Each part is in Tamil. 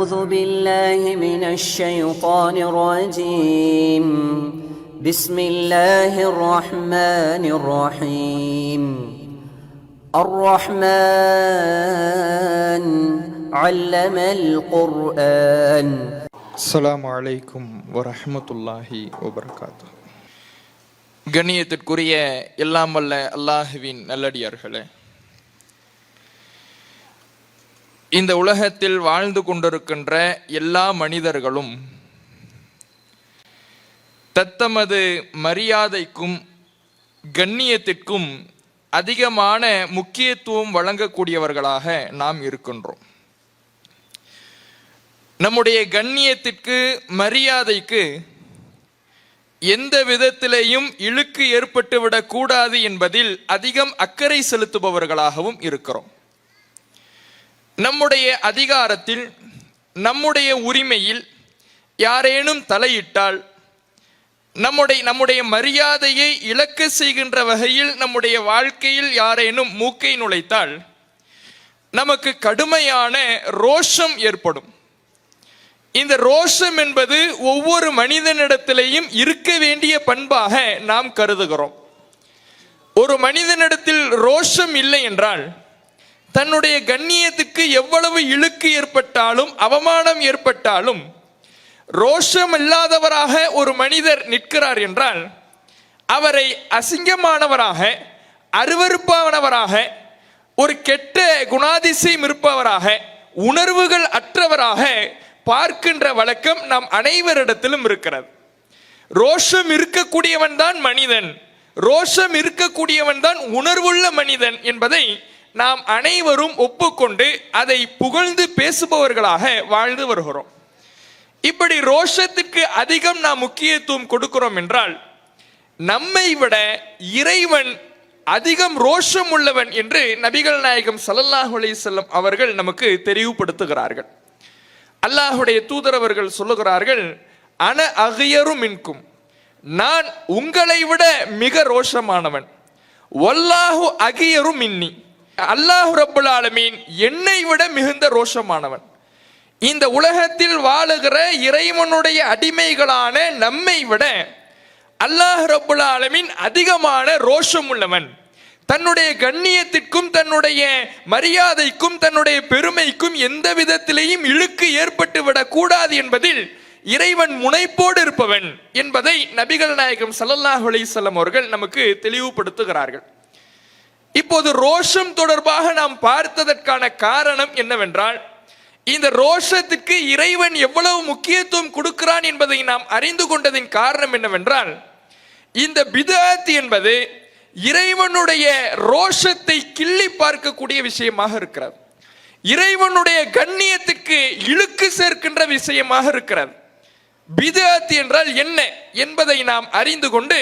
أعوذ بالله من الشيطان الرجيم بسم الله الرحمن الرحيم الرحمن علم القرآن. அஸ்ஸலாமு அலைக்கும் வரஹ்மத்துல்லாஹி வபரகாத்துஹு. கண்ணியத்திற்குரிய எல்லாம் வல்ல அல்லாஹுவின் நல்லடியார்களே, இந்த உலகத்தில் வாழ்ந்து கொண்டிருக்கின்ற எல்லா மனிதர்களும் தத்தமது மரியாதைக்கும் கண்ணியத்திற்கும் அதிகமான முக்கியத்துவம் வழங்கக்கூடியவர்களாக நாம் இருக்கின்றோம். நம்முடைய கண்ணியத்திற்கு மரியாதைக்கு எந்த விதத்திலேயும் இழுக்கு ஏற்பட்டுவிடக் கூடாது என்பதில் அதிகம் அக்கறை செலுத்துபவர்களாகவும் இருக்கிறோம். நம்முடைய அதிகாரத்தில், நம்முடைய உரிமையில் யாரேனும் தலையிட்டால், நம்முடைய மரியாதையை இழக்க செய்கின்ற வகையில் நம்முடைய வாழ்க்கையில் யாரேனும் மூக்கை நுழைத்தால் நமக்கு கடுமையான ரோஷம் ஏற்படும். இந்த ரோஷம் என்பது ஒவ்வொரு மனிதனிடத்திலேயும் இருக்க வேண்டிய பண்பாக நாம் கருதுகிறோம். ஒரு மனிதனிடத்தில் ரோஷம் இல்லை என்றால் தன்னுடைய கண்ணியத்துக்கு எவ்வளவு இழுக்கு ஏற்பட்டாலும் அவமானம் ஏற்பட்டாலும் ரோஷம் இல்லாதவராக ஒரு மனிதர் நிற்கிறார் என்றால் அவரை அசிங்கமானவராக, அருவருப்பானவராக, ஒரு கெட்ட குணாதிசயம் இருப்பவராக, உணர்வுகள் அற்றவராக பார்க்கின்ற வழக்கம் நம் அனைவரிடத்திலும் இருக்கிறது. ரோஷம் இருக்கக்கூடியவன் தான் மனிதன், ரோஷம் இருக்கக்கூடியவன் தான் உணர்வுள்ள மனிதன் என்பதை நாம் அனைவரும் ஒப்புக்கொண்டு அதை புகழ்ந்து பேசுபவர்களாக வாழ்ந்து வருகிறோம். இப்படி ரோஷத்திற்கு அதிகம் நாம் முக்கியத்துவம் கொடுக்கிறோம் என்றால் நம்மை விட இறைவன் அதிகம் ரோஷம் உள்ளவன் என்று நபிகள் நாயகம் ஸல்லல்லாஹு அலைஹி வஸல்லம் அவர்கள் நமக்கு தெளிவுபடுத்துகிறார்கள். அல்லாஹுடைய தூதர் அவர்கள் சொல்லுகிறார்கள், அன அகியரு மின்கும், நான் உங்களை விட மிக ரோஷமானவன். வல்லாஹு அகியரு மின்னி, அல்லாஹ் ரப்புல் ஆலமீன் என்னை விட மிகுந்த ரோஷமானவன். இந்த உலகத்தில் வாழுகிற இறைவனுடைய அடிமைகளான நம்மை விட அல்லாஹ் ரப்புல் ஆலமீன் அதிகமான ரோஷம் உள்ளவன். தன்னுடைய கண்ணியத்திற்கும் தன்னுடைய மரியாதைக்கும் தன்னுடைய பெருமைக்கும் எந்த விதத்திலேயும் இழுக்கு ஏற்பட்டு விடக்கூடாது என்பதில் இறைவன் முனைப்போடு இருப்பவன் என்பதை நபிகள் நாயகம் ஸல்லல்லாஹு அலைஹி வஸல்லம் அவர்கள் நமக்கு தெளிவுபடுத்துகிறார்கள். இப்போது ரோஷம் தொடர்பாக நாம் பார்த்ததற்கான காரணம் என்னவென்றால், இந்த ரோஷத்துக்கு இறைவன் எவ்வளவு முக்கியத்துவம் கொடுக்கிறான் என்பதை நாம் அறிந்து கொண்டதின் காரணம் என்னவென்றால், இந்த பித்அத் என்பது இறைவனுடைய ரோஷத்தை கிள்ளி பார்க்கக்கூடிய விஷயமாக இருக்கிறது. இறைவனுடைய கண்ணியத்துக்கு இழுக்கு சேர்க்கின்ற விஷயமாக இருக்கிறது. பித்அத் என்றால் என்ன என்பதை நாம் அறிந்து கொண்டு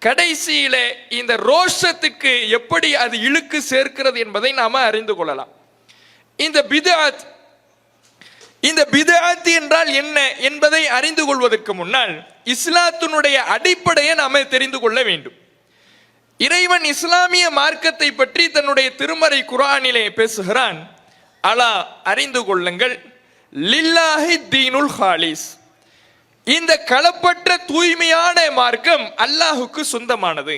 கடைசியில இந்த ரோஷத்துக்கு எப்படி அது இழுக்கு சேர்க்கிறது என்பதை நாம அறிந்து கொள்ளலாம். இந்த பித்அத் என்றால் என்ன என்பதை அறிந்து கொள்வதற்கு முன்னால் இஸ்லாத்தினுடைய அடிப்படையை நாம தெரிந்து கொள்ள வேண்டும். இறைவன் இஸ்லாமிய மார்க்கத்தை பற்றி தன்னுடைய திருமறை குர்ஆனிலே பேசுகிறான். அலா, அறிந்து கொள்ளுங்கள், லில்லாஹி தீனுல் ஹாலிஸ், இந்த களப்பற்ற தூய்மையான மார்க்கம் அல்லாஹுக்கு சொந்தமானது.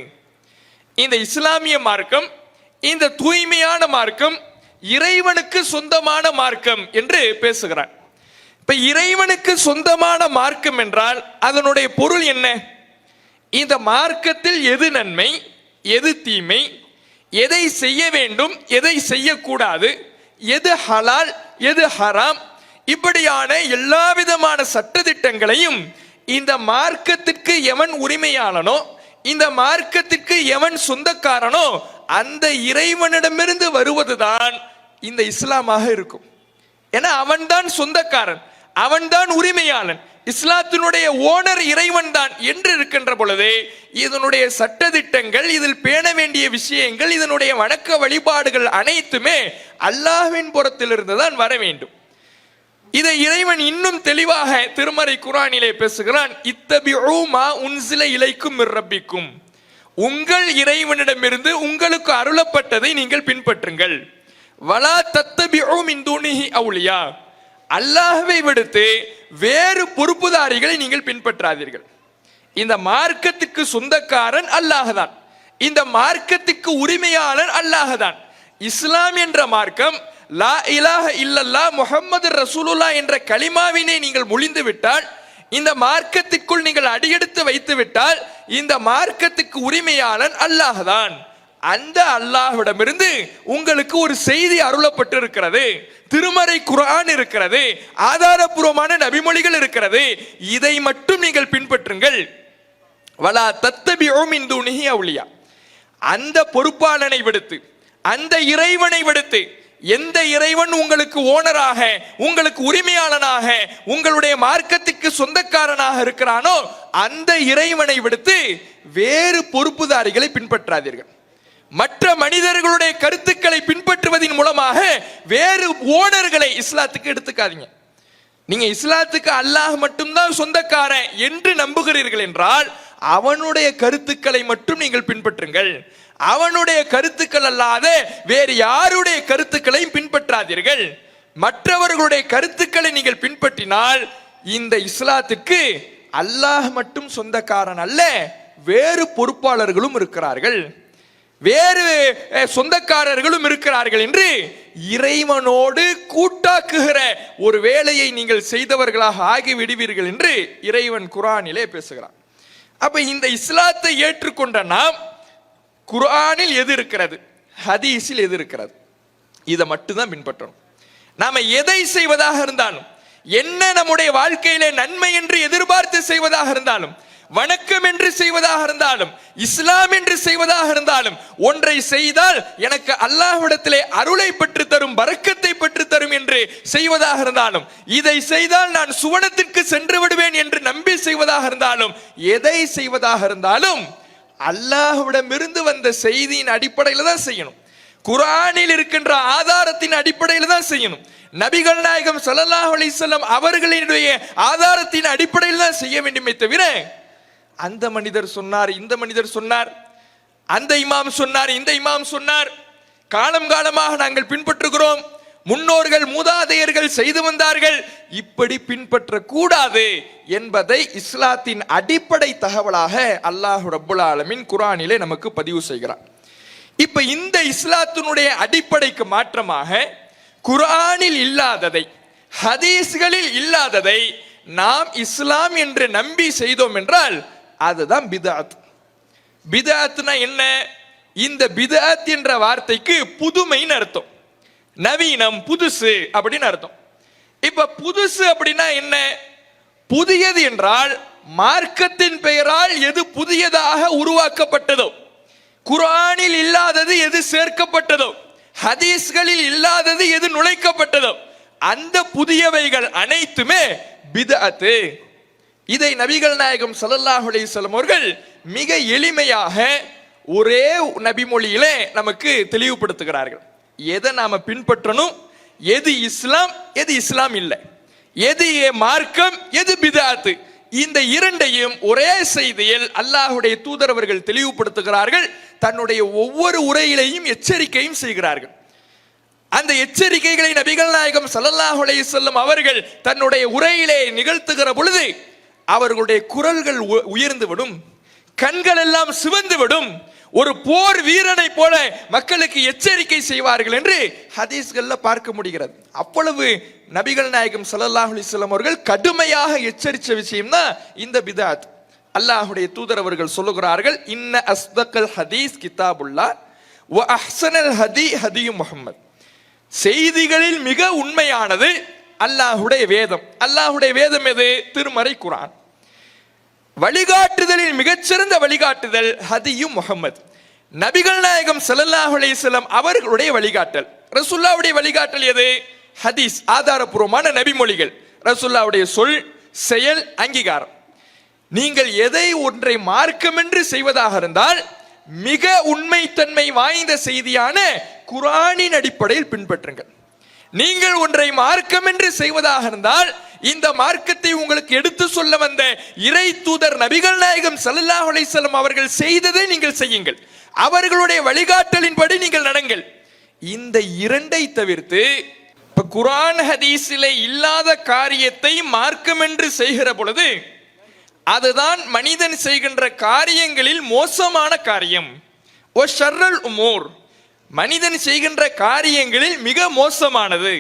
இந்த இஸ்லாமிய மார்க்கம், இந்த தூய்மையான மார்க்கம் இறைவனுக்கு சொந்தமான மார்க்கம் என்று பேசுகிறான். இப்ப இறைவனுக்கு சொந்தமான மார்க்கம் என்றால் அதனுடைய பொருள் என்ன? இந்த மார்க்கத்தில் எது நன்மை, எது தீமை, எதை செய்ய வேண்டும், எதை செய்யக்கூடாது, எது ஹலால், எது ஹராம், இப்படியான எல்லா விதமான சட்டதிட்டங்களையும் இந்த மார்க்கத்திற்கு எவன் உரிமையாளனோ, இந்த மார்க்கத்திற்கு எவன் சொந்தக்காரனோ அந்த இறைவனிடமிருந்து வருவதுதான் இந்த இஸ்லாமாக இருக்கும். ஏன்னா அவன்தான் சொந்தக்காரன், அவன்தான் உரிமையாளன், இஸ்லாத்தினுடைய ஓனர் இறைவன் தான் என்று இருக்கின்ற பொழுதே இதனுடைய சட்டதிட்டங்கள், இதில் பேண வேண்டிய விஷயங்கள், இதனுடைய வணக்க வழிபாடுகள் அனைத்துமே அல்லாஹ்வின் புறத்திலிருந்து தான் வர வேண்டும். இதை இறைவன் இன்னும் தெளிவாக திருமறை குர்ஆனிலே பேசுகிறான். இத்தபிஉ மா உன்ஸில இலைக்கும் மிர் ரப்பிக்கும், உங்கள் இறைவனிடமிருந்து உங்களுக்கு அருளப்பட்டதை நீங்கள் பின்பற்றுங்கள். வலா தத்தபிஉ மின் தூனிஹி அவுலியா, அல்லாஹ்வை விடுத்து வேறு பொறுப்புதாரிகளை நீங்கள் பின்பற்றாதீர்கள். இந்த மார்க்கத்துக்கு சொந்தக்காரன் அல்லாஹ் தான், இந்த மார்க்கத்துக்கு உரிமையாளர் அல்லாஹ் தான். இஸ்லாம் என்ற மார்க்கம் லா இலாஹ இல்லல்லாஹ் முஹம்மது ரசூலுல்லாஹ் என்ற கலிமாவினை நீங்கள் முழிந்து விட்டால், இந்த மார்க்கத்திற்குள் நீங்கள் அடியெடுத்து வைத்து விட்டால், இந்த மார்க்கத்துக்கு உரிமையாளன் அல்லாஹ் தான். அந்த அல்லாஹ்விடமிருந்து உங்களுக்கு ஒரு செய்தி அருளப்பட்டு இருக்கிறது, திருமறை குர்ஆன் இருக்கிறது, ஆதாரபூர்வமான நபிமொழிகள் இருக்கிறது. இதை மட்டும் நீங்கள் பின்பற்றுங்கள். வலா தத்தபிஉ மின் துனிஹி அவுலியா. அந்த பொறுப்பாளனை விடுத்து, அந்த இறைவனை விடுத்து, எந்த இறைவன் உங்களுக்கு ஓனராக, உங்களுக்கு உரிமையாளனாக, உங்களுடைய மார்க்கத்துக்கு சொந்தக்காரனாக இருக்கிறானோ அந்த இறைவனை விடுத்து வேறு பொறுப்புதாரிகளை பின்பற்றாதீர்கள். மற்ற மனிதர்களுடைய கருத்துக்களை பின்பற்றுவதன் மூலமாக வேறு ஓனர்களை இஸ்லாத்துக்கு எடுத்துக்காதீங்க. நீங்க இஸ்லாத்துக்கு அல்லாஹ் மட்டும்தான் சொந்தக்காரன் என்று நம்புகிறீர்கள் என்றால் அவனுடைய கருத்துக்களை மட்டும் நீங்கள் பின்பற்றுங்கள். அவனுடைய கருத்துக்கள் அல்லாத வேறு யாருடைய கருத்துக்களையும் பின்பற்றாதீர்கள். மற்றவர்களுடைய கருத்துக்களை நீங்கள் பின்பற்றினால் இந்த இஸ்லாத்துக்கு அல்லாஹ் மட்டும் சொந்தக்காரன் அல்ல, வேறு பொறுப்பாளர்களும் இருக்கிறார்கள், வேறு சொந்தக்காரர்களும் இருக்கிறார்கள் என்று இறைவனோடு கூட்டாக்குகிற ஒரு வேலையை நீங்கள் செய்தவர்களாக ஆகிவிடுவீர்கள் என்று இறைவன் குர்ஆனிலே பேசுகிறான். அப்ப இந்த இஸ்லாத்தை ஏற்றுக்கொண்ட நாம் குர்ஆனில் எது இருக்கிறது, ஹதீஸில் எது இருக்கிறது, இதை மட்டும்தான் பின்பற்றணும். நாம எதை செய்வதாக இருந்தாலும், என்ன நம்முடைய வாழ்க்கையிலே நன்மை என்று எதிர்பார்த்து செய்வதாக இருந்தாலும், வணக்கம் என்று செய்வதாக இருந்தாலும், இஸ்லாம் என்று செய்வதாக இருந்தாலும், ஒன்றை செய்தால் எனக்கு அல்லாஹ்விடத்திலே அருளை பெற்று தரும், பரக்கத்தை பெற்று தரும் என்று செய்வதாக இருந்தாலும், இதை செய்தால் நான் சுவனத்திற்கு சென்று விடுவேன் என்று நம்பி செய்வதாக இருந்தாலும், எதை செய்வதாக இருந்தாலும் அல்லாஹ்விடமிருந்து வந்த செய்தியின் அடிப்படையில் தான் செய்யணும். குர்ஆனில் இருக்கின்ற ஆதாரத்தின் அடிப்படையில் தான் செய்யணும். நபிகள் நாயகம் ஸல்லல்லாஹு அலைஹி வஸல்லம் அவர்களுடைய ஆதாரத்தின் அடிப்படையில் தான் செய்ய வேண்டுமே தவிர அந்த மனிதர் சொன்னார், இந்த மனிதர் சொன்னார், அந்த இமாம் சொன்னார், இந்த இமாம் சொன்னார், காலம் காலமாக நாங்கள் பின்பற்றுகிறோம், முன்னோர்கள் மூதாதையர்கள் செய்து வந்தார்கள், இப்படி பின்பற்ற கூடாது என்பதை இஸ்லாத்தின் அடிப்படை தகவலாக அல்லாஹ் ரப்புல் ஆலமீன் குர்ஆனிலே நமக்கு பதிவு செய்கிறார். இப்ப இந்த இஸ்லாத்தினுடைய அடிப்படைக்கு மாற்றமாக குர்ஆனில் இல்லாததை, ஹதீஸ்களில் இல்லாததை நாம் இஸ்லாம் என்று நம்பி செய்தோம் என்றால் அதுதான் பித்அத். பித்அத்னா என்ன? இந்த பித்அத் என்ற வார்த்தைக்கு புதுமைன்னு அர்த்தம், நவீனம், புதுசு அப்படின்னு அர்த்தம். இப்ப புதுசு அப்படின்னா என்ன? புதியது என்றால் மார்க்கத்தின் பெயரால் எது புதியதாக உருவாக்கப்பட்டதோ, குர்ஆனில் இல்லாதது எது சேர்க்கப்பட்டதோ, ஹதீஸ்களில் இல்லாதது எது நுழைக்கப்பட்டதோ, அந்த புதியவைகள் அனைத்துமே பித்அத். இதை நபிகள் நாயகம் ஸல்லல்லாஹு அலைஹி வஸல்லம் அவர்கள் மிக எளிமையாக ஒரே நபிமொழியிலே நமக்கு தெளிவுபடுத்துகிறார்கள். எதை நாம பின்பற்றணும், எது இஸ்லாம், எது இஸ்லாம் இல்லை, எது மார்க்கம், எது பித்அத், இந்த இரண்டையும் ஒரே செய்தியில் அல்லாஹ்வுடைய தூதரவர்கள் தெளிவுபடுத்துகிறார்கள். தன்னுடைய ஒவ்வொரு உரையிலையும் எச்சரிக்கையும் செய்கிறார்கள். அந்த எச்சரிக்கைகளை நபிகள் நாயகம் ஸல்லல்லாஹு அலைஹி வஸல்லம் அவர்கள் தன்னுடைய உரையிலே நிகழ்த்துகிற பொழுது அவர்களுடைய குரல்கள் உயர்ந்து விடும், கண்கள் எல்லாம் சிவந்து விடும், ஒரு போர் வீரனை போல மக்களுக்கு எச்சரிக்கை செய்வார்கள் என்று ஹதீஸ்கள்ல பார்க்க முடிகிறது. அவ்வளவு நபிகள் நாயகம் ஸல்லல்லாஹு அலைஹி வஸல்லம் அவர்கள் கடுமையாக எச்சரித்த விஷயம் தான் இந்த பித்அத். அல்லாஹ்வுடைய தூதர் அவர்கள் சொல்லுகிறார்கள், இன்ன அஸ்தகல் ஹதீஸ் கிதாபுல்லாஹ் வ அஹ்ஸனல் ஹதி ஹதியு முஹம்மத். செய்திகளில் மிக உண்மையானது அல்லாஹ்வுடைய வேதம். அல்லாஹ்வுடைய வேதம் எது? திருமறை குர்ஆன். வழிகாட்டுதலில் மிகச்சிறந்த வழிகாட்டுதல் ஹதியு முஹம்மத், நபிகள் நாயகம் ஸல்லல்லாஹு அலைஹி வஸல்லம் அவர்களுடைய வழிகாட்டல். ரசூலுல்லாஹ்வுடைய வழிகாட்டல் எது? ஹதீஸ், ஆதாரபூர்வமான நபிமொழிகள், ரசூலுல்லாஹ்வுடைய சொல், செயல், அங்கீகாரம். நீங்கள் எதை ஒன்றை மார்க்கம் என்று செய்வதாக இருந்தால் மிக உண்மைத்தன்மை வாய்ந்த செய்தியான குர்ஆனின் அடிப்படையில் பின்பற்றுங்கள். நீங்கள் ஒன்றை மார்க்கம் என்று செய்வதாக இருந்தால் இந்த மார்க்கத்தை உங்களுக்கு எடுத்து சொல்ல வந்த இறை தூதர் நபிகள் நாயகம் ஸல்லல்லாஹு அலைஹி வஸல்லம் அவர்கள் செய்ததை நீங்கள் செய்யுங்கள், அவர்களுடைய வழிகாட்டலின்படி நீங்கள் நடங்கள். இந்த இரண்டை தவிர்த்து இப்ப குர்ஆன் ஹதீஸிலே இல்லாத காரியத்தை மார்க்கம் என்று செய்கிற பொழுது அதுதான் மனிதன் செய்கின்ற காரியங்களில் மோசமான காரியம். ஓ ஷர்ரல் உமூர், மனிதன் செய்கின்ற காரியங்களில் மிக மோசமானது,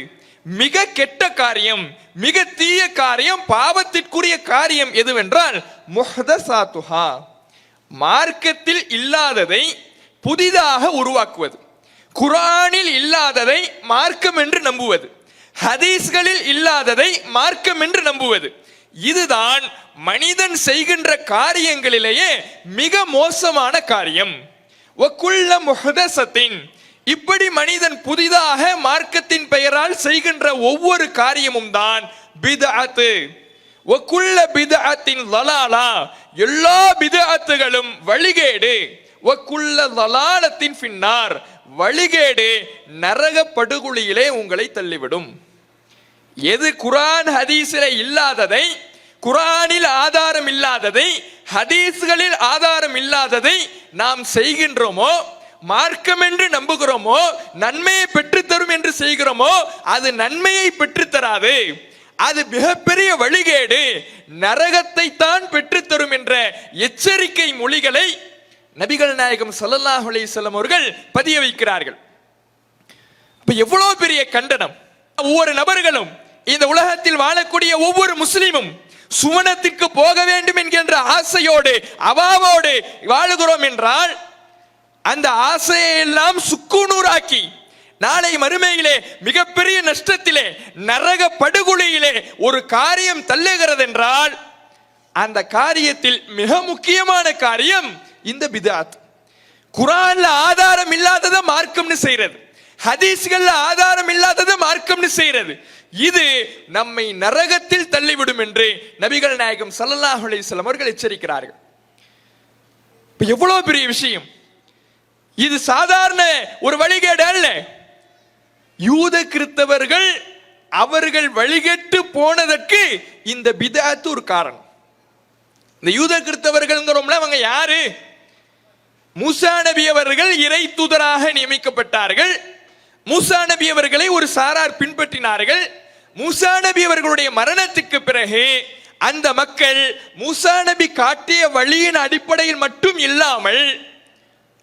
மிக கெட்ட காரியம், மிக தீய காரியம், பாவத்திற்குரிய காரியம் எதுவென்றால் முஹ்தஸாத்துஹா, மார்க்கத்தில் இல்லாததை புதிதாக உருவாக்குவது, குர்ஆனில் இல்லாததை மார்க்கம் என்று நம்புவது, ஹதீஸ்களில் இல்லாததை மார்க்கம் என்று நம்புவது. இதுதான் மனிதன் செய்கின்ற காரியங்களிலேயே மிக மோசமான காரியம். வகுல்ல முஹ்தஸத்தின், இப்படி மனிதன் புதிதாக மார்க்கத்தின் பெயரால் செய்கின்ற ஒவ்வொரு காரியமும் தான் பித்அத். வகுல்ல பித்அத்தின் ضலாலா, எல்லா பித்அத்துகளும் வழிகேடு. வகுல்ல ضலாலத்தின் ஃபின்னார், வழிகேடு நரக படுகுழியிலே உங்களை தள்ளிவிடும். எது குர்ஆன் ஹதீஸிலே இல்லாததை, குர்ஆனில் ஆதாரம் இல்லாததை, ஹதீஸ்களில் ஆதாரம் இல்லாததை நாம் செய்கின்றோமோ, மார்க்கம் என்று நம்புகிறோமோ, நன்மையை பெற்றுத்தரும் என்று செய்கிறோமோ, அது நன்மையை பெற்றுத்தராது, அது மிகப்பெரிய வழிகேடு, நரகத்தை தான் பெற்றுத்தரும் என்ற எச்சரிக்கை மொழிகளை நபிகள் நாயகம் ஸல்லல்லாஹு அலைஹி வஸல்லம் அவர்கள் பதிய வைக்கிறார்கள். இப்ப எவ்வளவு பெரிய கண்டனம்! ஒவ்வொரு நபர்களும், இந்த உலகத்தில் வாழக்கூடிய ஒவ்வொரு முஸ்லிமும் சுவனத்திற்கு போக வேண்டும் என்கின்ற ஆசையோடு அவாவோடு வாழுகிறோம் என்றால், அந்த ஆசையை எல்லாம் சுக்குநூறாக்கி நாளை மறுமையிலே மிகப்பெரிய நஷ்டத்திலே நரக படுகொலையிலே ஒரு காரியம் தள்ளுகிறது என்றால், அந்த காரியத்தில் மிக முக்கியமான காரியம் இந்த பித்அத். குர்ஆன்ல ஆதாரம் இல்லாததை மார்க்கம்னு செய்யறது, ஹதீஸ்கள்ல ஆதாரம் இல்லாததை மார்க்கம்னு செய்யறது, இது நம்மை நரகத்தில் தள்ளிவிடும் என்று நபிகள் நாயகம் ஸல்லல்லாஹு அலைஹி வஸல்லம் அவர்கள் எச்சரிக்கிறார்கள். இப்ப எவ்வளவு பெரிய விஷயம்! இது சாதாரண ஒரு வழிகேடு அல்ல. யூத கிறிஸ்தவர்கள் அவர்கள் வழிகெட்டு போனதற்கு இந்த பித்அத் ஒரு காரணம். இந்த யூத கிறிஸ்தவர்கள்ங்கிறோம்ல, அவங்க யாரு? மூசா நபி அவர்கள் இறை தூதராக நியமிக்கப்பட்டார்கள். மூசா நபி அவர்களை ஒரு சாரார் பின்பற்றினார்கள். மூசா நபி அவர்களுடைய மரணத்துக்கு பிறகு அந்த மக்கள் மூசா நபி காட்டிய வழியின் அடிப்படையில் மட்டும் இல்லாமல்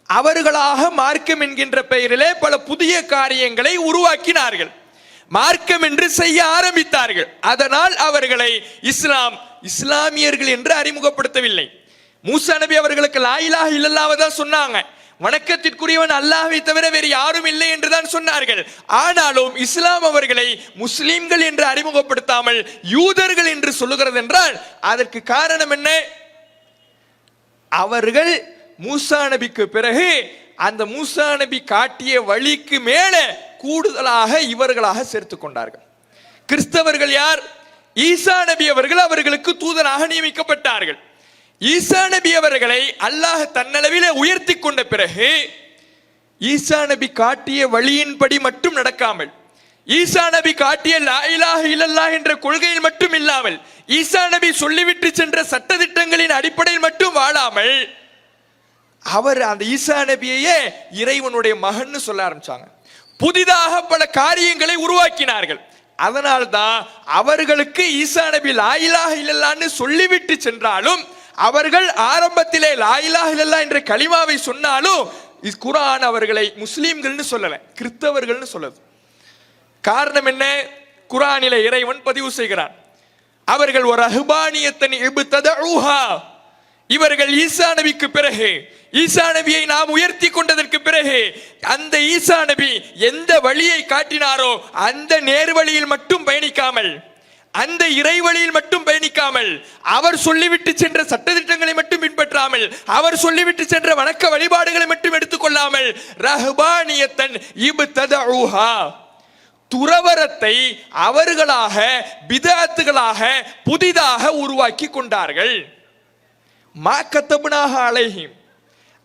அவர்களாக மார்க்கம் என்கின்ற பெயரிலே பல புதிய காரியங்களை உருவாக்கினார்கள், மார்க்கம் என்று செய்ய ஆரம்பித்தார்கள். அதனால் அவர்களை இஸ்லாமியர்கள் என்று அறிமுகப்படுத்தவில்லை. மூசா நபி அவர்களுக்கு லா இலாஹ இல்லல்லாஹ் தான் சொன்னாங்க, வணக்கத்திற்குரியவன் அல்லாஹ்வை தவிர வேறு யாரும் இல்லை என்று தான் சொன்னார்கள். ஆனாலும் இஸ்லாம் அவர்களை முஸ்லிம்கள் என்று அறிமுகப்படுத்தாமல் யூதர்கள் என்று சொல்லுகிறது என்றால் அதற்கு காரணம் என்ன? அவர்கள் மூசா நபிக்கு பிறகு அந்த மூசா நபி காட்டிய வழிக்கு மேலே கூடுதலாக இவர்களாக சேர்த்துக் கொண்டார்கள். கிறிஸ்தவர்கள் யார்? ஈசா நபி அவர்கள் அவர்களுக்கு தூதராக நியமிக்கப்பட்டார்கள். ஈசா நபி அவர்களை அல்லாஹ் தன்னளவிலே உயர்த்தி கொண்ட பிறகு ஈசா நபி காட்டிய வழியின்படி மட்டும் நடக்காமல், ஈசா நபி காட்டிய லா இலாஹ இல்லல்லாஹ் என்ற கொள்கையில் மட்டும் இல்லாமல், ஈசா நபி சொல்லிவிட்டு சென்ற சட்டதிட்டங்களின் அடிப்படையில் மட்டும் வாழாமல், அவர் அந்த ஈசா நபியையே இறைவனுடைய மகன்னு சொல்ல ஆரம்பிச்சாங்க. புதிதாக பல காரியங்களை உருவாக்கினார்கள். அதனால்தான் அவர்களுக்கு ஈசா நபி லா இலாஹ இல்லல்லாஹ்னு சொல்லிவிட்டு சென்றாலும், அவர்கள் ஆரம்பத்திலே லா இலாஹ இல்லல்லாஹ் என்ற கலிமாவை சொன்னாலும் குர்ஆன் அவர்களை முஸ்லிம்கள்னு சொல்லல, கிறிஸ்தவர்கள்னு சொல்லுது. காரணம் என்ன? குர்ஆனிலே இறைவன் பதிவு செய்கிறான், அவர்கள் ஒரு ரஹ்பானியத்தன் இப்ததஊஹா, இவர்கள் ஈசா நபிக்கு பிறகு, ஈசா நபியை நாம் உயர்த்தி கொண்டதற்கு பிறகு அந்த ஈசா நபி எந்த வழியை காட்டினாரோ அந்த நேர்வழியில் மட்டும் பயணிக்காமல், அந்த இறைவழியில் மட்டும் பயணிக்காமல், அவர் சொல்லிவிட்டு சென்ற சட்டதிட்டங்களை மட்டும் பின்பற்றாமல், அவர் சொல்லிவிட்டு சென்ற வணக்க வழிபாடுகளை மட்டும் எடுத்துக்கொள்ளாமல், ரஹ்பானியத்தன் இப்ததஊஹா, துறவரத்தை அவர்களாக பித்அத்துகளாக புதிதாக உருவாக்கி கொண்டார்கள். மா கதப்னாஹ அலைஹிம்,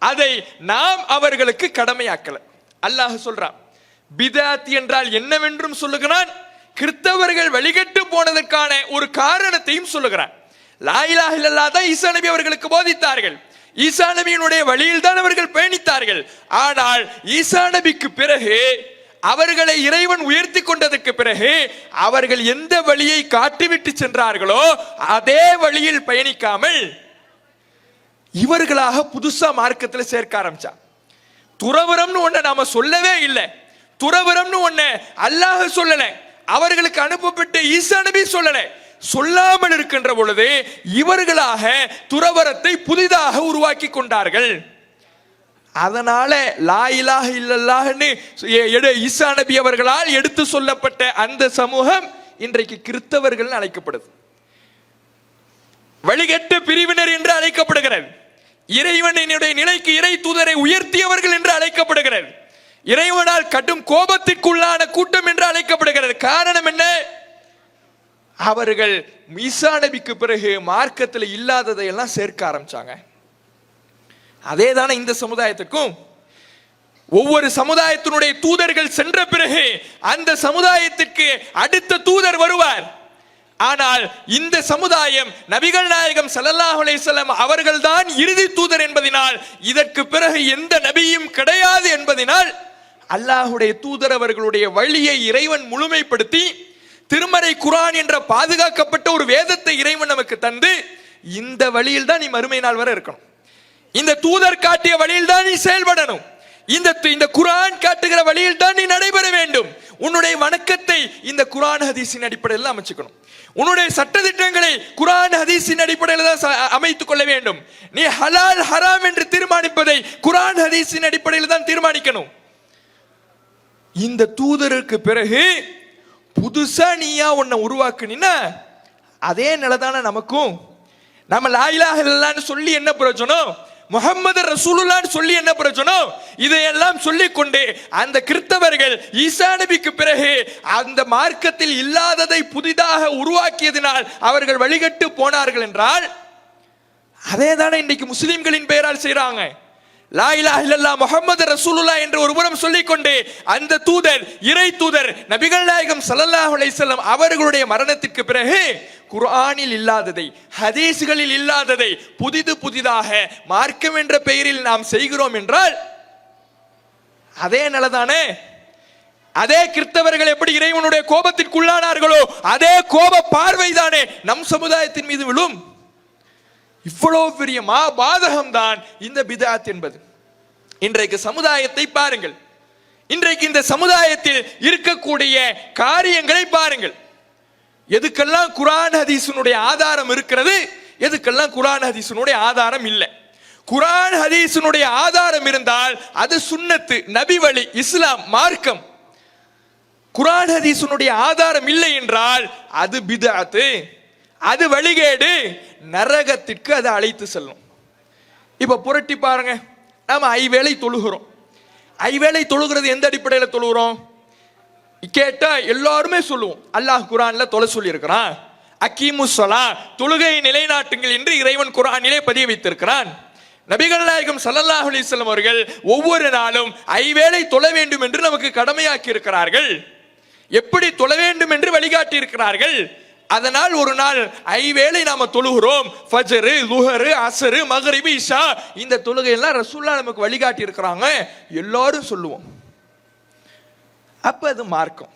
அதை நாம் அவர்களுக்கு கடமையாக்கல. அல்லாஹ் சொல்றான், பித்அத் என்றால் என்னவென்றும் சொல்லுகிறான், கிறிஸ்தவர்கள் வழிகட்டு போனதற்கான ஒரு காரணத்தையும் சொல்லுகிறான். லா இலாஹ இல்லல்லாஹ் தான் ஈசா நபி அவர்களுக்கு போதித்தார்கள், ஈசா நபியினுடைய வழியில் தான் அவர்கள் பயணித்தார்கள். ஆனால் ஈசா நபிக்கு பிறகு அவர்களை இறைவன் உயர்த்தி கொண்டதற்கு பிறகு அவர்கள் எந்த வழியை காட்டிவிட்டு சென்றார்களோ அதே வழியில் பயணிக்காமல் இவர்களாக புதுசா மார்க்கத்தில் சேர்க்க ஆரம்பிச்சா. துறவரம்னு ஒண்ண நாம சொல்லவே இல்லை. துறவரம்னு ஒண்ண அல்லாஹ் சொல்லல, அவர்களுக்கு அனுப்பப்பட்ட ஈசா நபி சொல்லல. சொல்லாமல் இருக்கின்ற பொழுது இவர்களாக துறவரத்தை புதிதாக உருவாக்கி கொண்டார்கள். அதனால லா இலாஹ இல்லல்லாஹ்னு ஈசா நபி அவர்களால் எடுத்து சொல்லப்பட்ட அந்த சமூகம் இன்றைக்கு கிறிஸ்தவர்கள் அழைக்கப்படுது, வழிகட்ட பிரிவினர் என்று அழைக்கப்படுகிறது. இறைவனுடைய நிலைக்கு இறை தூதரை உயர்த்தியவர்கள் என்று அழைக்கப்படுகிறது. இறைவனால் கடும் கோபத்திற்குள்ளான கூட்டம் என்று அழைக்கப்படுகிறது. காரணம் என்ன? அவர்கள் ஈசா நபிக்கு பிறகு மார்க்கத்தில் இல்லாததை எல்லாம் சேர்க்க ஆரம்பிச்சாங்க. அதே தானே இந்த சமுதாயத்துக்கும். ஒவ்வொரு சமுதாயத்தினுடைய தூதர்கள் சென்ற பிறகு அந்த சமுதாயத்திற்கு அடுத்த தூதர் வருவார். ஆனால் இந்த சமுதாயம் நபிகள் நாயகம் ஸல்லல்லாஹு அலைஹி வஸல்லம் அவர்கள்தான் இறுதி தூதர் என்பதனால், இதற்கு பிறகு எந்த நபியும் கிடையாது என்பதனால், அல்லாஹ்வுடைய தூதர் அவர்களுடைய வழியை இறைவன் முழுமைப்படுத்தி திருமறை குர்ஆன் என்ற பாதுகாக்கப்பட்ட ஒரு வேதத்தை இறைவன் நமக்கு தந்து, இந்த வழியில் தான் நீ மறுமை நாள் வரை இருக்கணும், இந்த தூதர் காட்டிய வழியில் தான் நீ செயல்படணும், இந்த குர்ஆன் காட்டுகிற வழியில் தான் நீ நடைபெற வேண்டும். உன்னுடைய வணக்கத்தை இந்த குர்ஆன் ஹதீஸின் அடிப்படையில் அமைச்சுக்கணும். உன்னுடைய சட்டதிட்டங்களை குர்ஆன் ஹதீஸின் அடிப்படையில் தான் அமைத்துக் கொள்ள வேண்டும். நீ ஹலால் ஹராம் என்று தீர்மானிப்பதை குர்ஆன் ஹதீஸின் அடிப்படையில் தான் தீர்மானிக்கணும். இந்த தூதருக்கு பிறகு புதுசா நீயா உன்னை உருவாக்குனா அதே நிலைதான நமக்கும். நம்ம லா இலாஹ இல்லல்லாஹ்னு சொல்லி என்ன பிரயோஜனம்? முஹம்மது ரசூலுல்லாஹ்னு சொல்லி என்ன பிரயோஜனம்? இதையெல்லாம் சொல்லிக் கொண்டு அந்த கிறிஸ்தவர்கள் ஈசா நபிக்கு பிறகு அந்த மார்க்கத்தில் இல்லாததை புதிதாக உருவாக்கியதினால் அவர்கள் வழிகட்டு போனார்கள் என்றால், அதே தானே இன்றைக்கு முஸ்லிம்களின் பெயரால் செய்யறாங்க. லா இலாஹ இல்லல்லாஹ் முஹம்மது ரசூலுல்லாஹ் என்று ஒருபுறம் சொல்லிக்கொண்டு அந்த தூதர் இறை தூதர் நபிகள் நாயகம் ஸல்லல்லாஹு அலைஹி வஸல்லம் அவர்களுடைய மரணத்திற்கு பிறகு குர்ஆனில் இல்லாததை, ஹதீஸ்களில் இல்லாததை புதிதாக மார்க்கம் என்ற பெயரில் நாம் செய்கிறோம் என்றால் அதே நிலைதானே. அதே கிறிஸ்தவர்கள் எப்படி இறைவனுடைய கோபத்திற்குள்ளானார்களோ அதே கோப பார்வைதானே நம் சமுதாயத்தின் மீது விழும். இவ்வளவு பெரிய பாதகம் தான் இந்த பிதஅத் என்பது. இன்றைக்கு சமுதாயத்தை பாருங்கள், இன்றைக்கு இந்த சமுதாயத்தில் இருக்கக்கூடிய காரியங்களை பாருங்கள். எதுக்கெல்லாம் குர்ஆன் ஹதீஸினுடைய ஆதாரம் இருக்கிறது, எதுக்கெல்லாம் குர்ஆன் ஹதீஸினுடைய ஆதாரம் இல்லை. குர்ஆன் ஹதீஸினுடைய ஆதாரம் இருந்தால் அது சுன்னத்து, நபி வழி, இஸ்லாம், மார்க்கம். குர்ஆன் ஹதீஸினுடைய ஆதாரம் இல்லை என்றால் அது பிதஅத், அது வழிகேடு, நரகத்திற்கு அது அழைத்து செல்லும். இப்ப புரட்டி பாருங்க, நாம ஐவேளை தொழுகிறோம். ஐவேளை தொழுகிறது எந்த அடிப்படையில் தொழுகிறோம் கேட்டா எல்லாருமே சொல்லுவோம், அல்லாஹ் குர்ஆன்ல தொழ சொல்லி இருக்கிறான், அக்கீமுஸ் ஸலா, தொழுகையை நிலைநாட்டுங்கள் என்று இறைவன் குர்ஆனிலே பதிய வைத்திருக்கிறான். நபிகள் நாயகம் ஸல்லல்லாஹு அலைஹி வஸல்லம் அவர்கள் ஒவ்வொரு நாளும் ஐவேளை தொழ வேண்டும் என்று நமக்கு கடமையாக்கி இருக்கிறார்கள். எப்படி தொழ வேண்டும் என்று வழிகாட்டி இருக்கிறார்கள். அதனால் ஒரு நாள் ஐவேளை நாம தொழுகிறோம். ஃபஜ்ர், லுஹர், அஸ்ர், மக்ரிப், இஷா, இந்த தொழுகை எல்லாம் ரசூலுல்லாஹ் நமக்கு வழிகாட்டி இருக்கிறாங்க, எல்லாரும் சொல்லுவோம். அப்ப அது மார்க்கம்.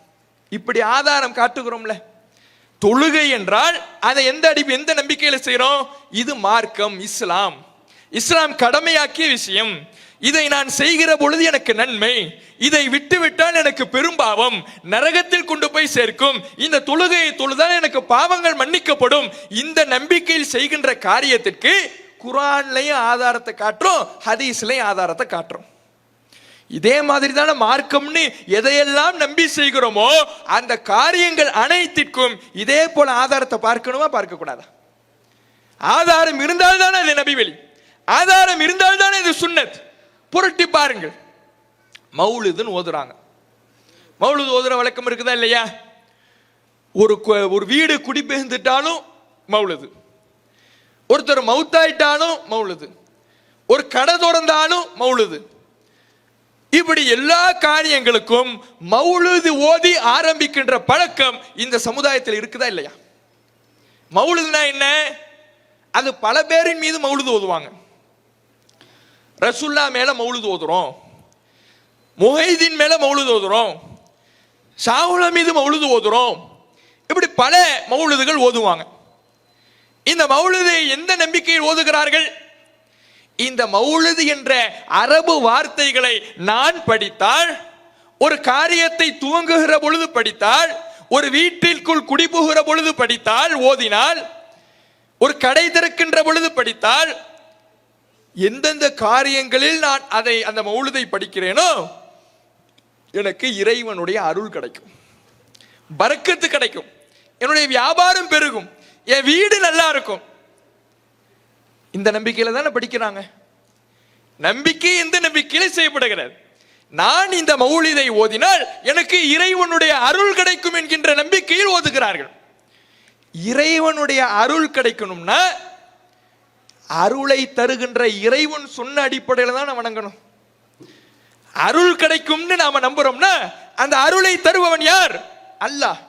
இப்படி ஆதாரம் காட்டுகிறோம்ல. தொழுகை என்றால் அதை எந்த நம்பிக்கையில செய்யறோம்? இது மார்க்கம், இஸ்லாம். இஸ்லாம் கடமையாக்கிய விஷயம். இதை நான் செய்கிற பொழுது எனக்கு நன்மை, இதை விட்டுவிட்டால் எனக்கு பெரும்பாவம், நரகத்தில் கொண்டு போய் சேர்க்கும், இந்த தொழுகையை தொழுதால் எனக்கு பாவங்கள் மன்னிக்கப்படும். இந்த நம்பிக்கையில் செய்கின்ற காரியத்திற்கு குர்ஆன்லயும் ஆதாரத்தை காட்டுறோம், ஹதீஸ்லயும் ஆதாரத்தை காட்டுறோம். இதே மாதிரி தானே மார்க்கம்னு எதையெல்லாம் நம்பி செய்கிறோமோ அந்த காரியங்கள் அனைத்திற்கும் இதே போல ஆதாரத்தை பார்க்கணுமா, பார்க்க கூடாதா? ஆதாரம் இருந்தால் தானே அது நபி வழி, ஆதாரம் இருந்தால் தானே இது சுன்னத். புரட்டி பாருங்கள், மௌலிதுன்னு ஓதுறாங்க. மௌலிது ஓதுற வழக்கம் இருக்குதா இல்லையா? ஒரு வீடு குடிபெயர்ந்துட்டாலும் மௌலிது, ஒருத்தர் மௌத்தாயிட்டாலும் மௌலிது, ஒரு கடை திறந்தாலும் மௌலிது. இப்படி எல்லா காரியங்களுக்கும் மௌலிது ஓதி ஆரம்பிக்கின்ற பழக்கம் இந்த சமுதாயத்தில் இருக்குதா இல்லையா? மௌலிதுனா என்ன? அது பல பேரின் மீது மௌலிது ஓதுவாங்க. ரசூல்லா மேல மௌலிது ஓதுறோம், முஹைதீன் மேல மௌலிது ஓதுறோம், ஷாவுல் மீது மௌலுது ஓதுறோம். இப்படி பல மௌலுதுகள் ஓதுவாங்க. இந்த மௌலுது எந்த நம்பிக்கையில் ஓதுகிறார்கள்? இந்த மௌலுது என்ற அரபு வார்த்தைகளை நான் படித்தால், ஒரு காரியத்தை துவங்குகிற பொழுது படித்தால், ஒரு வீட்டிற்குள் குடிபுகிற பொழுது படித்தால், ஓதினால், ஒரு கடை திறக்கின்ற பொழுது படித்தால், எந்தெந்த காரியங்களில் நான் அந்த மௌலுதை படிக்கிறேனோ எனக்கு இறைவனுடைய அருள் கிடைக்கும், பரக்கத்து கிடைக்கும், என்னுடைய வியாபாரம் பெருகும், என் வீடு நல்லா இருக்கும். இந்த நம்பிக்கையில தானே படிக்கிறாங்க. நம்பிக்கை எந்த நம்பிக்கையில செய்யப்படுகிறது? நான் இந்த மௌலிதை ஓதினால் எனக்கு இறைவனுடைய அருள் கிடைக்கும் என்கின்ற நம்பிக்கையில் ஓதுகிறார்கள். இறைவனுடைய அருள் கிடைக்கணும்னா அருளை தருகின்ற இறைவன் சொன்ன அடிப்படையில் தான் வணங்கணும். அருள் கிடைக்கும்னு நாம நம்புறோம்னா அந்த அருளை தருபவன் யார்? அல்லாஹ்.